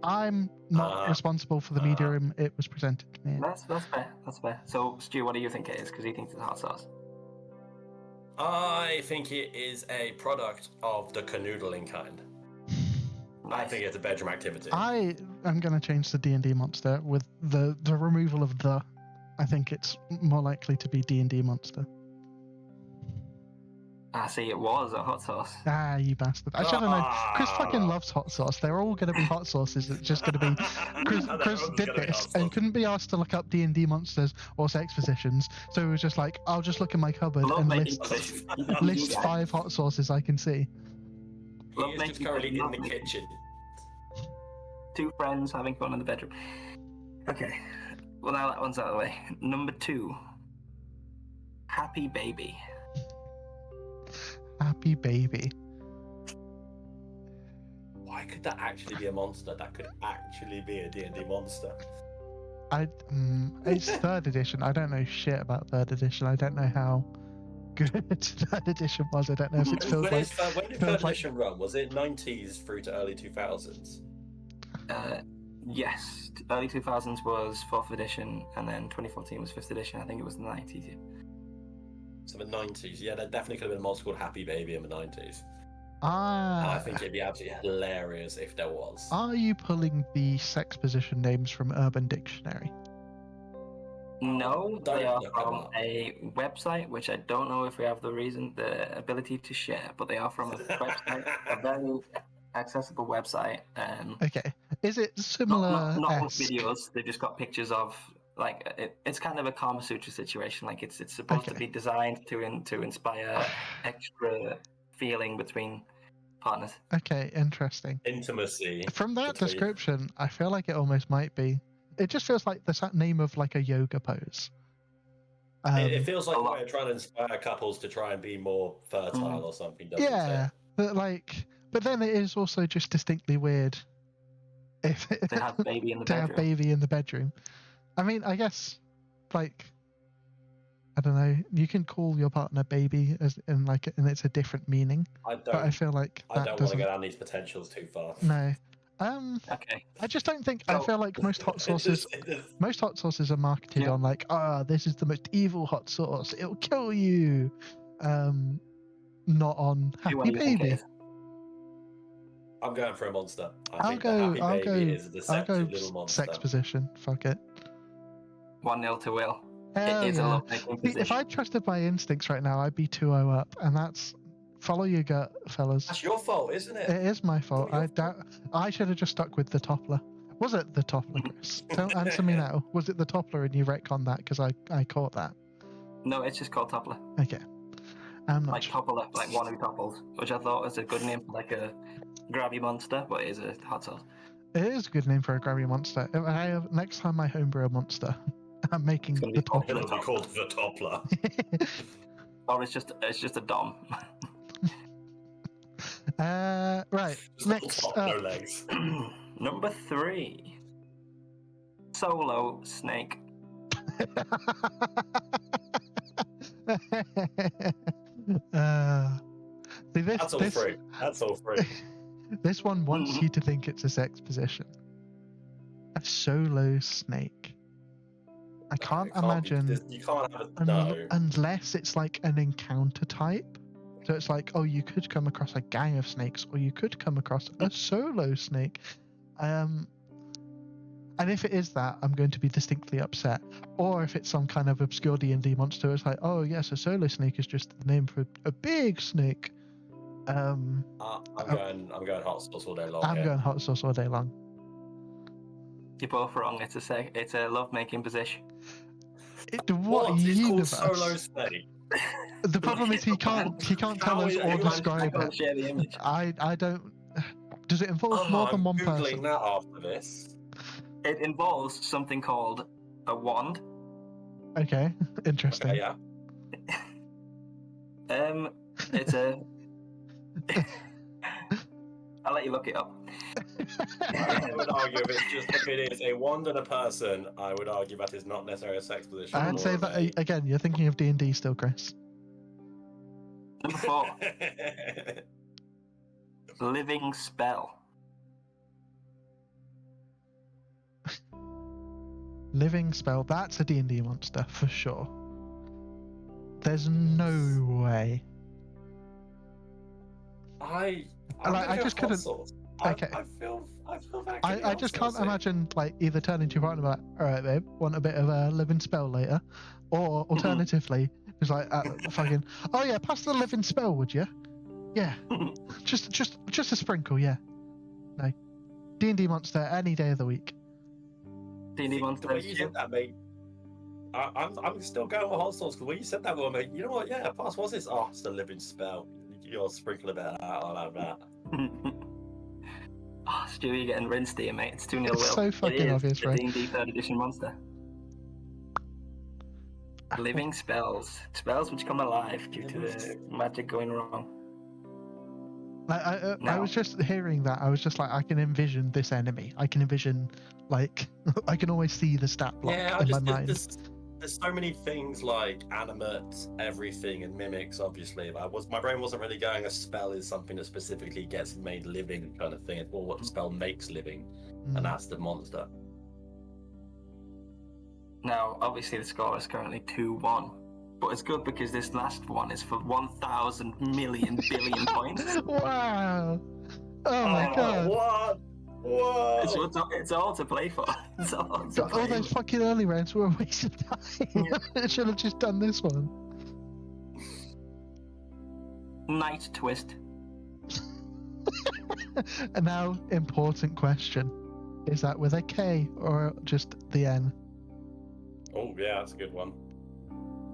I'm not responsible for the medium it was presented to me. That's fair. That's fair. So, Stu, what do you think it is? Because he thinks it's hot sauce. I think it is a product of the canoodling kind. I Nice. think it's a bedroom activity. I am going to change the D&D monster with the removal of the. I think it's more likely to be D&D monster. I see. It was a hot sauce. Ah, you bastard! I should have known. Chris fucking loves hot sauce. They're all going to be hot sauces. It's just going to be. Chris Everyone's did gonna be this hot sauce. and couldn't be asked to look up D&D monsters or sex positions, so he was just like, I'll just look in my cupboard Love and making list 5 hot sauces I can see. He is just currently in the kitchen. 2 friends having fun in the bedroom. Okay. Well, now that one's out of the way. Number 2. Happy baby. Happy baby. Why could that actually be a monster? That could actually be a D&D monster. It's 3rd edition. I don't know shit about 3rd edition. I don't know how good 3rd edition was. I don't know if it feels when like. did 3rd edition run? Was it 90s through to early 2000s? Yes. Early 2000s was 4th edition, and then 2014 was 5th edition. I think it was the 90s. Yeah. So the 90s, yeah, there definitely could have been a monster called Happy Baby in the 90s. And Ah. I think it'd be absolutely hilarious if there was. Are you pulling the sex position names from Urban Dictionary? No, Don't they are look 'em from up. a website, which I don't know if we have the ability to share, but they are from a website, a very accessible website. Okay. Is it similar? Not with videos. They've just got pictures of it's kind of a Kama Sutra situation. Like it's supposed to Okay. be designed to inspire extra feeling between partners. Okay, interesting. Intimacy. From that between- description, I feel like it almost might be. It just feels like the name of like a yoga pose. It feels like a a lot. way of trying to inspire couples to try and be more fertile or something, doesn't Yeah, but then it is also just distinctly weird if To have baby in the to have bedroom. baby in the bedroom. I mean, I guess like I don't know. You can call your partner baby and it's a different meaning. I But I feel like I that don't want to doesn't. go down these potentials too far. No. Okay. I just don't think. I So- feel like most hot sauces. It is- Most hot sauces are marketed Yeah. on like, this is the most evil hot sauce. It'll kill you. Not on Who happy do you think it baby. is? I'm going for a monster. I I'll think go. the Happy I'll Baby go. is a I'll deceptive go little monster. sex position. Fuck it. 1-0 to Will. Hell It is a yeah. love-making See, if position. I trusted my instincts right now, I'd be 2-0 up, and that's follow your gut, fellas. That's your fault, isn't it? It is my fault. Your I doubt. I should have just stuck with the toppler. Was it the toppler, Chris? Don't answer me now. Was it the toppler and you retconned that because I caught that? No, it's just called toppler. Okay. I'm not Like sure. toppler, like one who topples, which I thought was a good name for like a grabby monster, but it is a hot sauce. It is a good name for a grabby monster. Next time I homebrew a monster, I'm making gonna the be called toppler. It'll be called the Toppler. Or it's just a dom. Right. Just Next top, up. no legs. Number 3. Solo snake. See, this, That's all this, free. That's all free. this one wants you to think it's a sex position. A solo snake. I can't imagine You can't have a no. unless it's like an encounter type. So it's like, oh, you could come across a gang of snakes, or you could come across a solo snake. And if it is that, I'm going to be distinctly upset. Or if it's some kind of obscure D&D monster, it's like, oh yes, a solo snake is just the name for a big snake. I'm going hot sauce all day long. I'm going hot sauce all day long. You're both wrong. It's a love-making position. What It's universe? called solo snake. The problem is he can't tell us or describe it. Share the image. I don't. Does it involve more than one Googling person? that after this. It involves something called a wand. Okay, interesting. Okay, yeah. It's a. I'll let you look it up. I would argue if it is a wand and a person, I would argue that is not necessarily a sex position. I'd say that again. You're thinking of D&D still, Chris. Number 4. Living spell. Living spell. That's a D&D monster for sure. There's no way. I just couldn't. Sauce. Okay. I feel that. I just can't imagine like either turning to your partner and be like, all right, babe, want a bit of a living spell later, or alternatively, it's like fucking, oh yeah, pass the living spell, would you? Yeah, just a sprinkle, yeah. No, D&D monster any day of the week. D&D The monster. way you said that, mate. I'm still going with hot sauce because when you said that, mate, you know what? Yeah, pass. What's this? Oh, it's a living spell. You'll sprinkle a bit of that. I like that. Oh, Stu, you're getting rinsed here, mate. It's 2-0 Will. It's so fucking obvious, the right? D&D 3rd edition monster. Living spells. Spells which come alive due to the magic going wrong. I was just hearing that. I was just like, I can envision this enemy. I can envision, like, I can always see the stat block in my mind. There's so many things like animate, everything, and mimics. Obviously, my brain wasn't really going. A spell is something that specifically gets made living, kind of thing. It's more what the spell makes living, and that's the monster. Now, obviously, the score is currently 2-1. But it's good because this last one is for 1,000 million billion points. Wow! Oh my god! What? It's all to play for. It's all to play All those fucking early rounds were a waste of time. I should have just done this one. Night twist. And now, important question. Is that with a K or just the N? Oh yeah, that's a good one.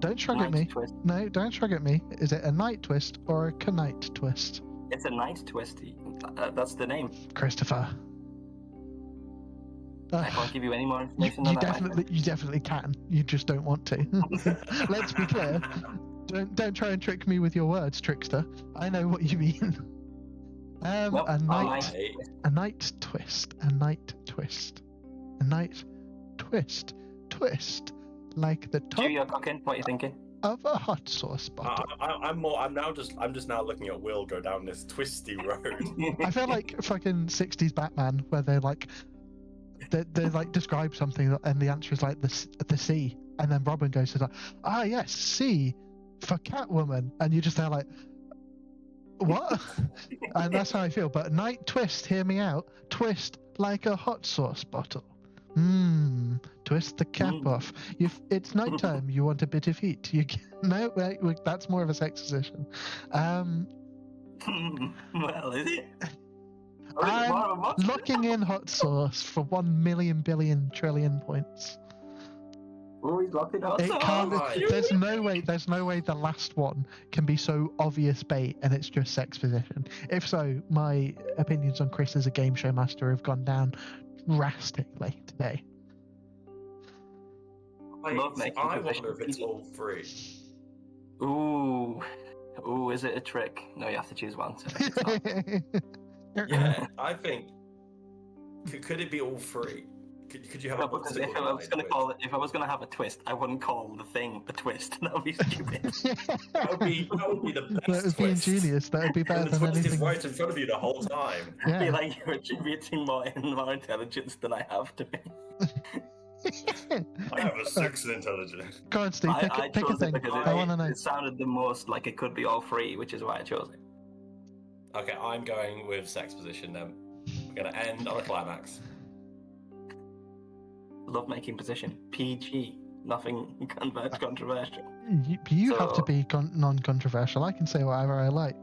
Don't shrug at me. Twist. No, don't shrug at me. Is it a night twist or a knight twist? It's a night twist. That's the name. Christopher. I can't give you any more information You than that. you definitely can. You just don't want to. Let's be clear. Don't try and trick me with your words, trickster. I know what you mean. A night twist. A night twist. A night twist. Twist. Like the top You're cooking. What are you thinking? of a hot sauce bottle. I'm just now looking at Will go down this twisty road. I feel like fucking 60s Batman, where they like describe something and the answer is like the sea, and then Robin goes to like, ah yes, sea for Catwoman, and you're just there like, what? And that's how I feel. But night twist, hear me out. Twist like a hot sauce bottle. Twist the cap off. It's nighttime. You want a bit of heat. No, wait, that's more of a sex position. Well, is it? I'm locking in hot sauce for 1 million billion trillion points. Oh, he's locked it up. It can't. There's no way the last one can be so obvious bait and it's just sex position. If so, my opinions on Chris as a game show master have gone down drastically today. I wonder if it's all free. Ooh, is it a trick? No, you have to choose one. So it's not. Yeah, I think. Could it be all free? Could you have No, a because single if I was gonna have a twist, I wouldn't call the thing a twist. That would be stupid. That would be the best That would be twist. ingenious. That would be better And the than twist is anything. right in front of you the whole time. I Yeah. feel like you're attributing more intelligence than I have to me. I have a 6 in intelligence. Go on, Steve. I Pick a chose it thing. because I want to know. it sounded the most like it could be all three, which is why I chose it. Okay, I'm going with sex position then. We're going to end on a climax. Love-making position. PG. Nothing controversial. You have to So- be non-controversial. I can say whatever I like.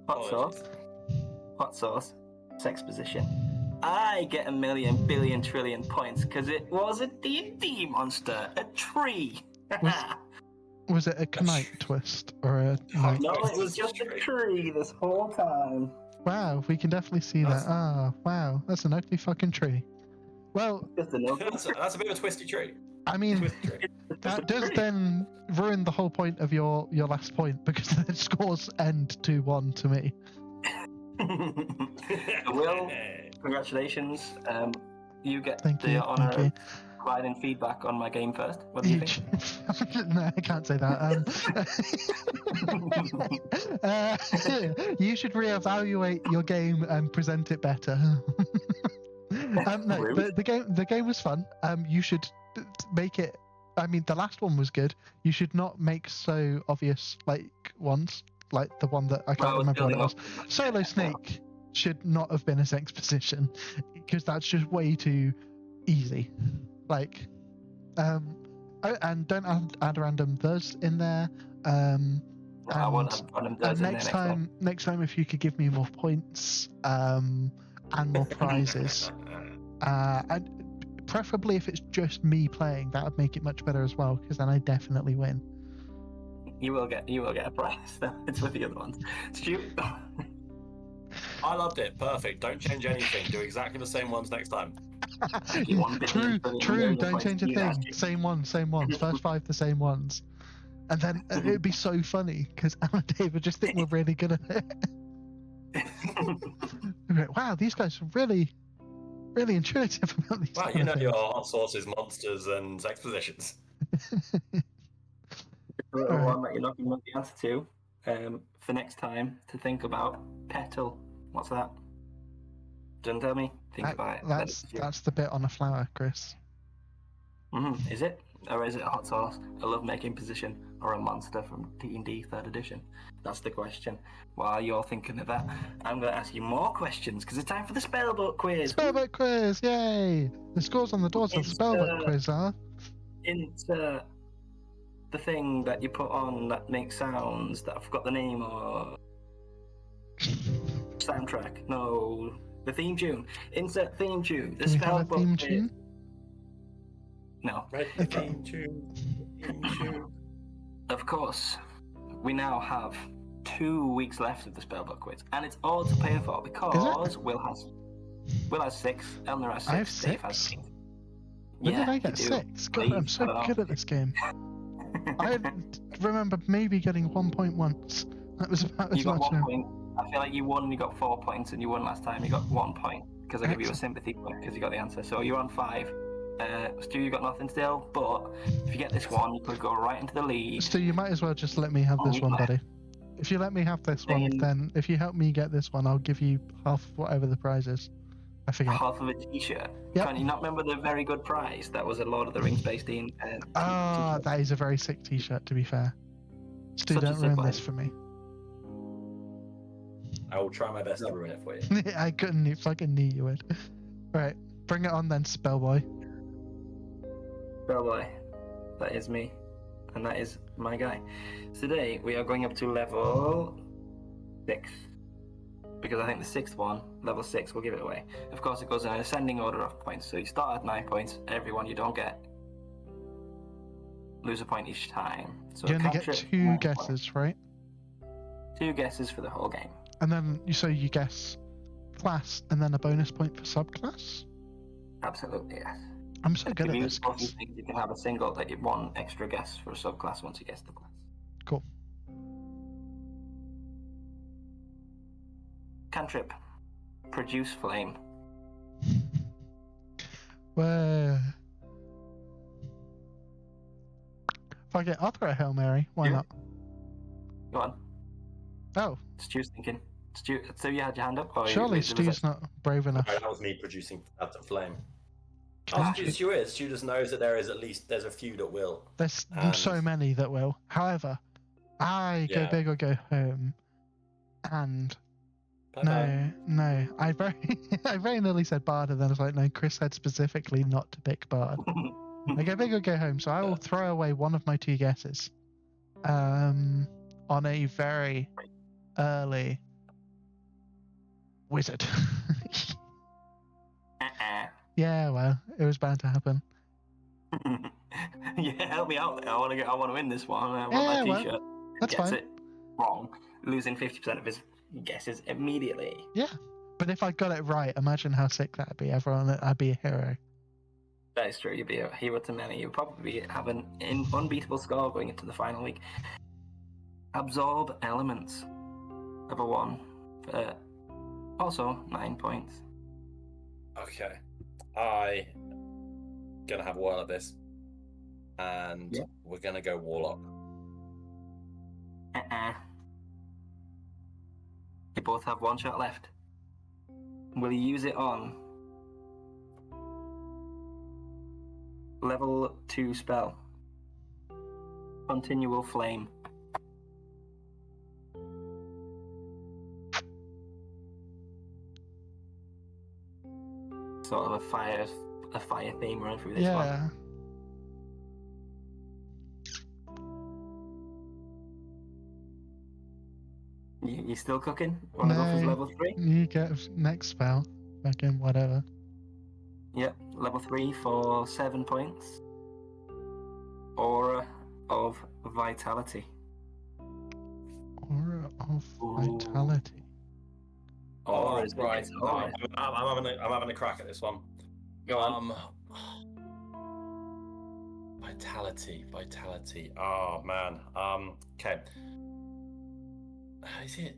Hot Apologies. sauce. Hot sauce. Sex position. I get 1,000,000,000,000,000,000,000,000,000 trillion points because it was a D&D monster. A tree. Was it a knight twist or a knight? No, it was just a tree this whole time. Wow, we can definitely see that. Ah, wow, that's an ugly fucking tree. Well, Just a no. That's a bit of a twisty tree. I mean, Twisty tree. that does then ruin the whole point of your last point because the scores end 2-1 to me. Will, congratulations. You get Thank the you. honor Thank you. of providing feedback on my game first. What do you think? No, I can't say that. You should reevaluate your game and present it better. No, Rude. the game was fun. You should make it. I mean, the last one was good. You should not make so obvious ones, like the one that I can't remember what it was. Solo Snake should not have been a sex position because that's just way too easy. And don't add random thes in there. No, I want them And next time, if you could give me more points and more prizes, and preferably if it's just me playing, that would make it much better as well. Because then I definitely win. You will get a prize. It's with the other ones. Stu. I loved it. Perfect. Don't change anything. Do exactly the same ones next time. True. Don't change a thing. Same ones. First 5 the same ones, and then it'd be so funny because Alan and Dave would just think we're really good at it. We'd be like, wow, these guys are really intuitive about these. Wow, kind you of know things. your hot sauces, monsters, and sex positions. One that you're not going to know the answer to for next time to think about. Petal. What's that? Don't tell me. Think about it. That's the bit on a flower, Chris. Is it? Or is it a hot sauce, a love-making position, or a monster from D&D 3rd edition? That's the question. While you're thinking of that, I'm going to ask you more questions because it's time for the spellbook quiz. Spellbook quiz, yay! The scores on the doors of the spellbook quiz are. Insert the thing that you put on that makes sounds that I forgot the name of. Soundtrack. No. The theme tune. Insert theme tune. The Can we have a spellbook theme quiz. tune? No. Right, Okay. theme tune. Of course, we now have 2 weeks left of the spellbook quiz, and it's all to pay for because Will has 6, Eleanor has 6, I have Dave has 6? 8. When did I you get do. 6? God, Please, I'm so I don't know. good at this game. I remember maybe getting 1 point once. That was about You as got much. 1 point. I feel like you won. You got 4 points, and you won last time. You got 1 point because I gave you a sympathy point because you got the answer. So you're on 5. Stu, you got nothing still. But if you get this one, you could go right into the lead. Stu, you might as well just let me have this one, buddy. If you let me have this one, then if you help me get this one, I'll give you half whatever the prize is. I forget. Half of a T-shirt. Yep. Can you not remember the very good prize? That was a Lord of the Rings based in. Ah, that is a very sick T-shirt. To be fair, Stu, Such a don't sick ruin one. this for me. I will try my best to ruin it for you. I couldn't fucking knew you would. Right, bring it on then, Spellboy. Boy, that is me, and that is my guy. Today we are going up to level 6 because I think the 6th one, level 6, will give it away. Of course, it goes in an ascending order of points. So you start at 9 points. Every one you don't get, lose a point each time. So You only get cantrip, 2 9 guesses, points. right? 2 guesses for the whole game. And then you guess class and then a bonus point for subclass. Absolutely, yes. I'm so good If at you this. use both these things, you can have a single, like 1 extra guess for a subclass once you guess the class. Cool. Cantrip, produce flame. Where? Fuck it, I'll throw a Hail Mary. Why Yeah. not? Go on. Oh, Stu's thinking. Stu, so you had your hand up? Or surely was Stu's it- not brave enough. No, that was me producing Phantom Flame. Can Oh, you- Stu is. Stu just knows that there's a few that will. There's And- so many that will. However, I go Yeah. big or go home. And Bye-bye. no, I very, I very nearly said Bard, and then I was like, no, Chris said specifically not to pick Bard. I go big or go home, so I will throw away one of my two guesses. On a very early wizard. Yeah, well, it was bound to happen. Yeah, help me out. I want to win this one. I want Yeah, my well, T-shirt. That's Gets fine. it wrong, losing 50% of his guesses immediately. Yeah, but if I got it right, imagine how sick that'd be. I'd be a hero. That is true. You'd be a hero to many. You'd probably have an unbeatable score going into the final week. Absorb elements of a 1 for also 9 points. Okay. I gonna have a whirl at this. And Yeah. we're gonna go Warlock. You both have 1 shot left. Will you use it on level 2 spell? Continual flame. Sort of a fire theme running through this one. Yeah. You still cooking? Want to go for No. level 3? You get next spell. Fucking whatever. Yep, level 3 for 7 points. Aura of Vitality. Aura of Ooh. Vitality. Aura is right. big, Oh, aura. I'm having a crack at this one. Go on. Vitality. Oh man. Okay. Is it?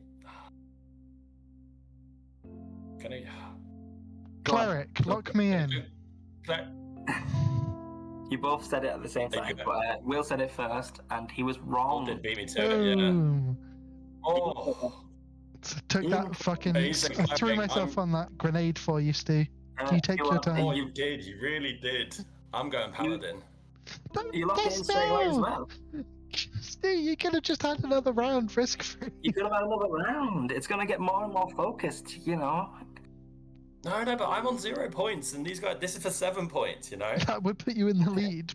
Can I? Go on. Cleric, lock me in. You both said it at the same Thank time, you. but Will said it first, and he was Oh, wrong. did beat me to it. Yeah. Boom. Oh. Took that fucking. He's a I threw cleric. myself on that grenade for you, Stu. You take your time. Oh, you did. You really did. I'm going Paladin. Don't You locked it in guess straight away as now. well. Stu, you could have just had another round risk free. You could have had another round. It's going to get more and more focused, you know. No, but I'm on 0 points, and these guys. This is for 7 points. You know. That would put you in the lead.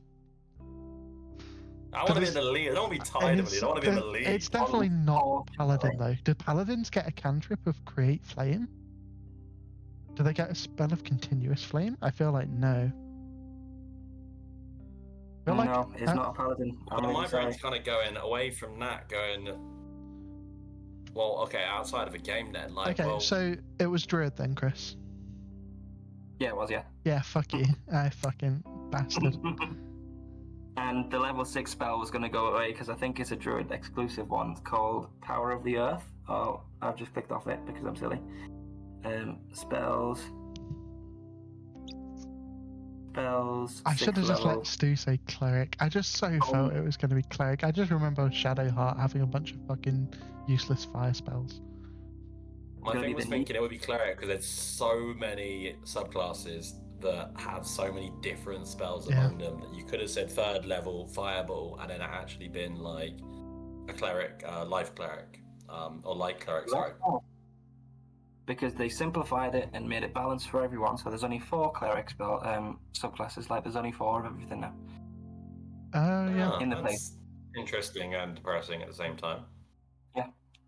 I want to be in the lead. I don't want to be tied of it. I want to be in the lead. It's definitely Oh, not Paladin though. Do Paladins get a cantrip of Create Flame? Do they get a spell of Continuous Flame? I feel like no. I feel like, No, it's not a paladin. I'm Well, my really sorry. brain's kind of going away from that, going. Well, okay, outside of a game then, like. okay, well, so it was Druid then, Chris. Yeah, it was, yeah. Yeah, fuck you. I fucking bastard. And the level 6 spell was going to go away because I think it's a druid exclusive one called Power of the Earth. Oh, I've just clicked off it because I'm silly. Spells. I should have just let Stu say Cleric. I just so felt it was going to be Cleric. I just remember Shadowheart having a bunch of fucking useless fire spells. my thing was thinking it would be cleric because there's so many subclasses that have so many different spells among them that you could have said 3rd level fireball and then it actually been like a cleric, life cleric, or light cleric. Sorry. Because they simplified it and made it balanced for everyone, so there's only 4 cleric spell subclasses. Like there's only 4 of everything now. Oh yeah. In the That's interesting and depressing at the same time.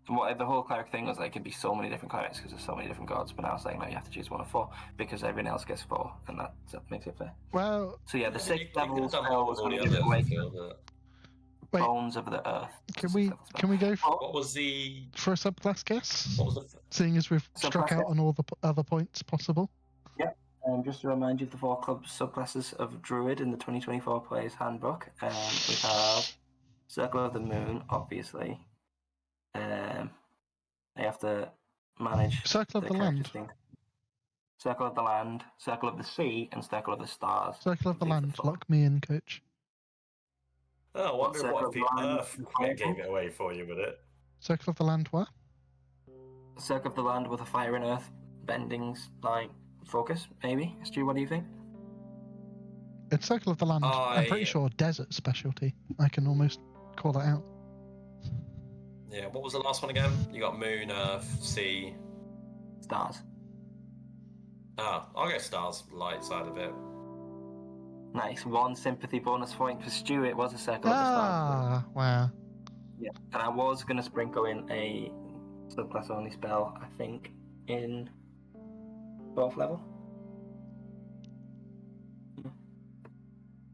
And what the whole cleric thing was like, it'd be so many different clerics because there's so many different gods. But now it's like, no, you have to choose one of 4 because everyone else gets 4, and that makes it fair. Well, So yeah, the You 6th could have level done spell more was with all going the to give it away. others, I feel, but- wait. Bones of the Earth. Can we go What was the? for a subclass guess? What was the? Seeing as we've struck out on all the other points possible. Just to remind you of the 4 club subclasses of Druid in the 2024 Player's Handbook. We have Circle of the Moon, obviously. They have to manage Circle of the character's Land. things. Circle of the Land, Circle of the Sea, and Circle of the Stars. Circle of the These are Land, four. lock me in, coach. Oh, I wonder Circle what of if the the Land, Earth Fire gave it away for you with it. Circle of the Land, what? Circle of the Land with a Fire and Earth bendings, like, focus, maybe? Stu, what do you think? It's Circle of the Land. I'm pretty sure desert specialty. I can almost call it out. Yeah, what was the last one again? You got Moon, Earth, Sea. Stars. Ah, I'll go Stars, light side of it. Nice. 1 sympathy bonus point for Stu. It was a Circle of the Stars. Ah, wow. Yeah. And I was going to sprinkle in a subclass only spell, I think, in 4th level.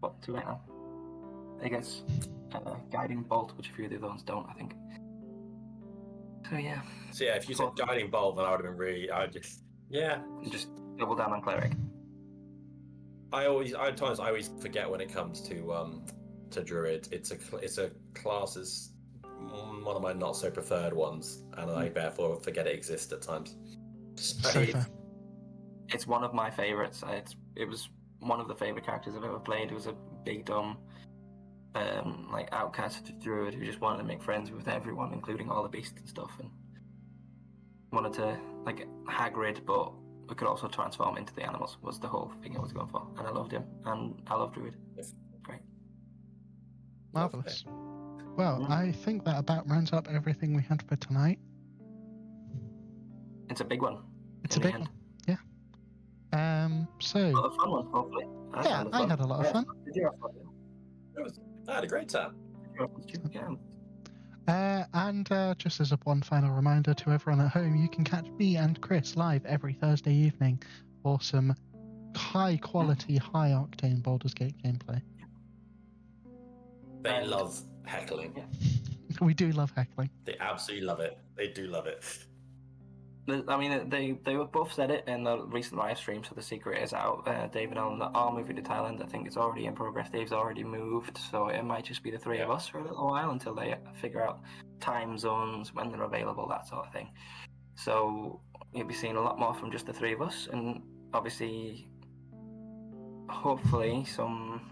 But too late now. I guess Guiding Bolt, which a few of the other ones don't, I think. So yeah. So yeah, if you said Guiding Bolt, then I would have been Just double down on Cleric. I always forget when it comes to Druid. It's a class is one of my not so preferred ones, and I therefore forget it exists at times. So fair. It's one of my favourites. It was one of the favourite characters I've ever played. It was a big dumb like outcast druid who just wanted to make friends with everyone, including all the beasts and stuff, and wanted to like Hagrid, but we could also transform into the animals. Was the whole thing I was going for, and I loved him, and I love druid. Great, marvelous. Well, I think that about rounds up everything we had for tonight. It's a big one. It's a big one. Yeah. So. A lot of fun one, hopefully. I had a lot of fun. Did you have fun? I had a great time. Yeah. And just as one final reminder to everyone at home, you can catch me and Chris live every Thursday evening for some high quality, high octane Baldurs Gate gameplay. They love heckling. Yeah. We do love heckling. They absolutely love it. They do love it. I mean, they were both said it in the recent live stream, so the secret is out. Dave and Ellen are moving to Thailand. I think it's already in progress. Dave's already moved, so it might just be the three of us for a little while until they figure out time zones, when they're available, that sort of thing. So you'll be seeing a lot more from just the three of us, and obviously, hopefully, some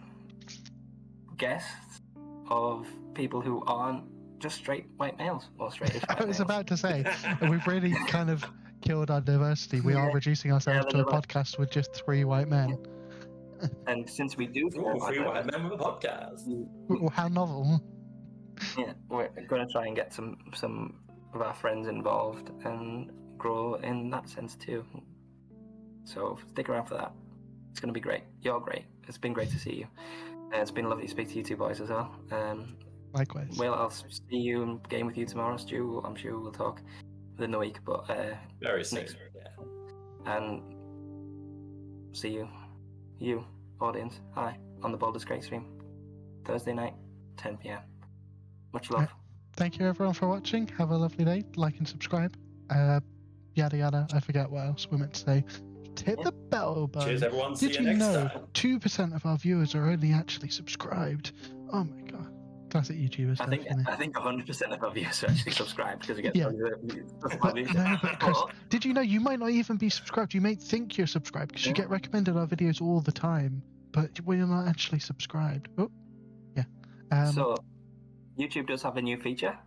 guests of people who aren't just straight white males or straightish white I was males. about to say, we've really kind of killed our diversity. We are reducing ourselves to a podcast with just 3 white men. And since we do 3 white men with a podcast. Well, how novel. Yeah, we're going to try and get some of our friends involved and grow in that sense too. So stick around for that. It's going to be great. You're great. It's been great to see you. It's been lovely to speak to you two boys as well. Likewise. Well, I'll see you and game with you tomorrow, Stu. I'm sure we'll talk within the week, but very soon. And see you audience. Hi on the Baldurs Gate stream, Thursday night, 10 p.m. Much love. Thank you everyone for watching. Have a lovely day. Like and subscribe. Yada yada. I forget what else we meant to say. Hit the bell button. Cheers, everyone. See Did you you next know time. 2% of our viewers are only actually subscribed? Oh my god. Classic YouTubers. I think 100% of our viewers are actually subscribed because it gets No, but Chris, did you know you might not even be subscribed? You may think you're subscribed because you get recommended our videos all the time, but we're not actually subscribed. Oh, yeah. So, YouTube does have a new feature,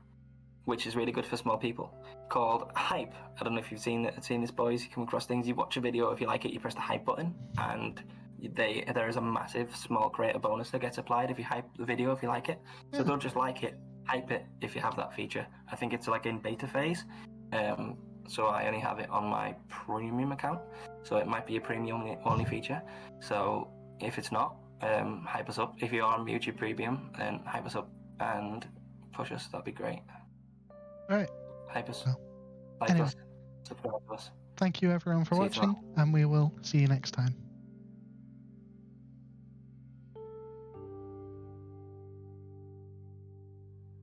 which is really good for small people, called Hype. I don't know if you've seen this, boys. You come across things, you watch a video, if you like it, you press the Hype button, and there is a massive small creator bonus that gets applied if you hype the video if you like it. So don't just like it, hype it if you have that feature. I think it's like in beta phase. So I only have it on my premium account. So it might be a premium only feature. So if it's not, hype us up. If you are on YouTube Premium, then hype us up and push us. That'd be great. All right. Hype us. Well, Like anyway. us. Subscribe to us. Thank you everyone for See you watching, tomorrow. and we will see you next time.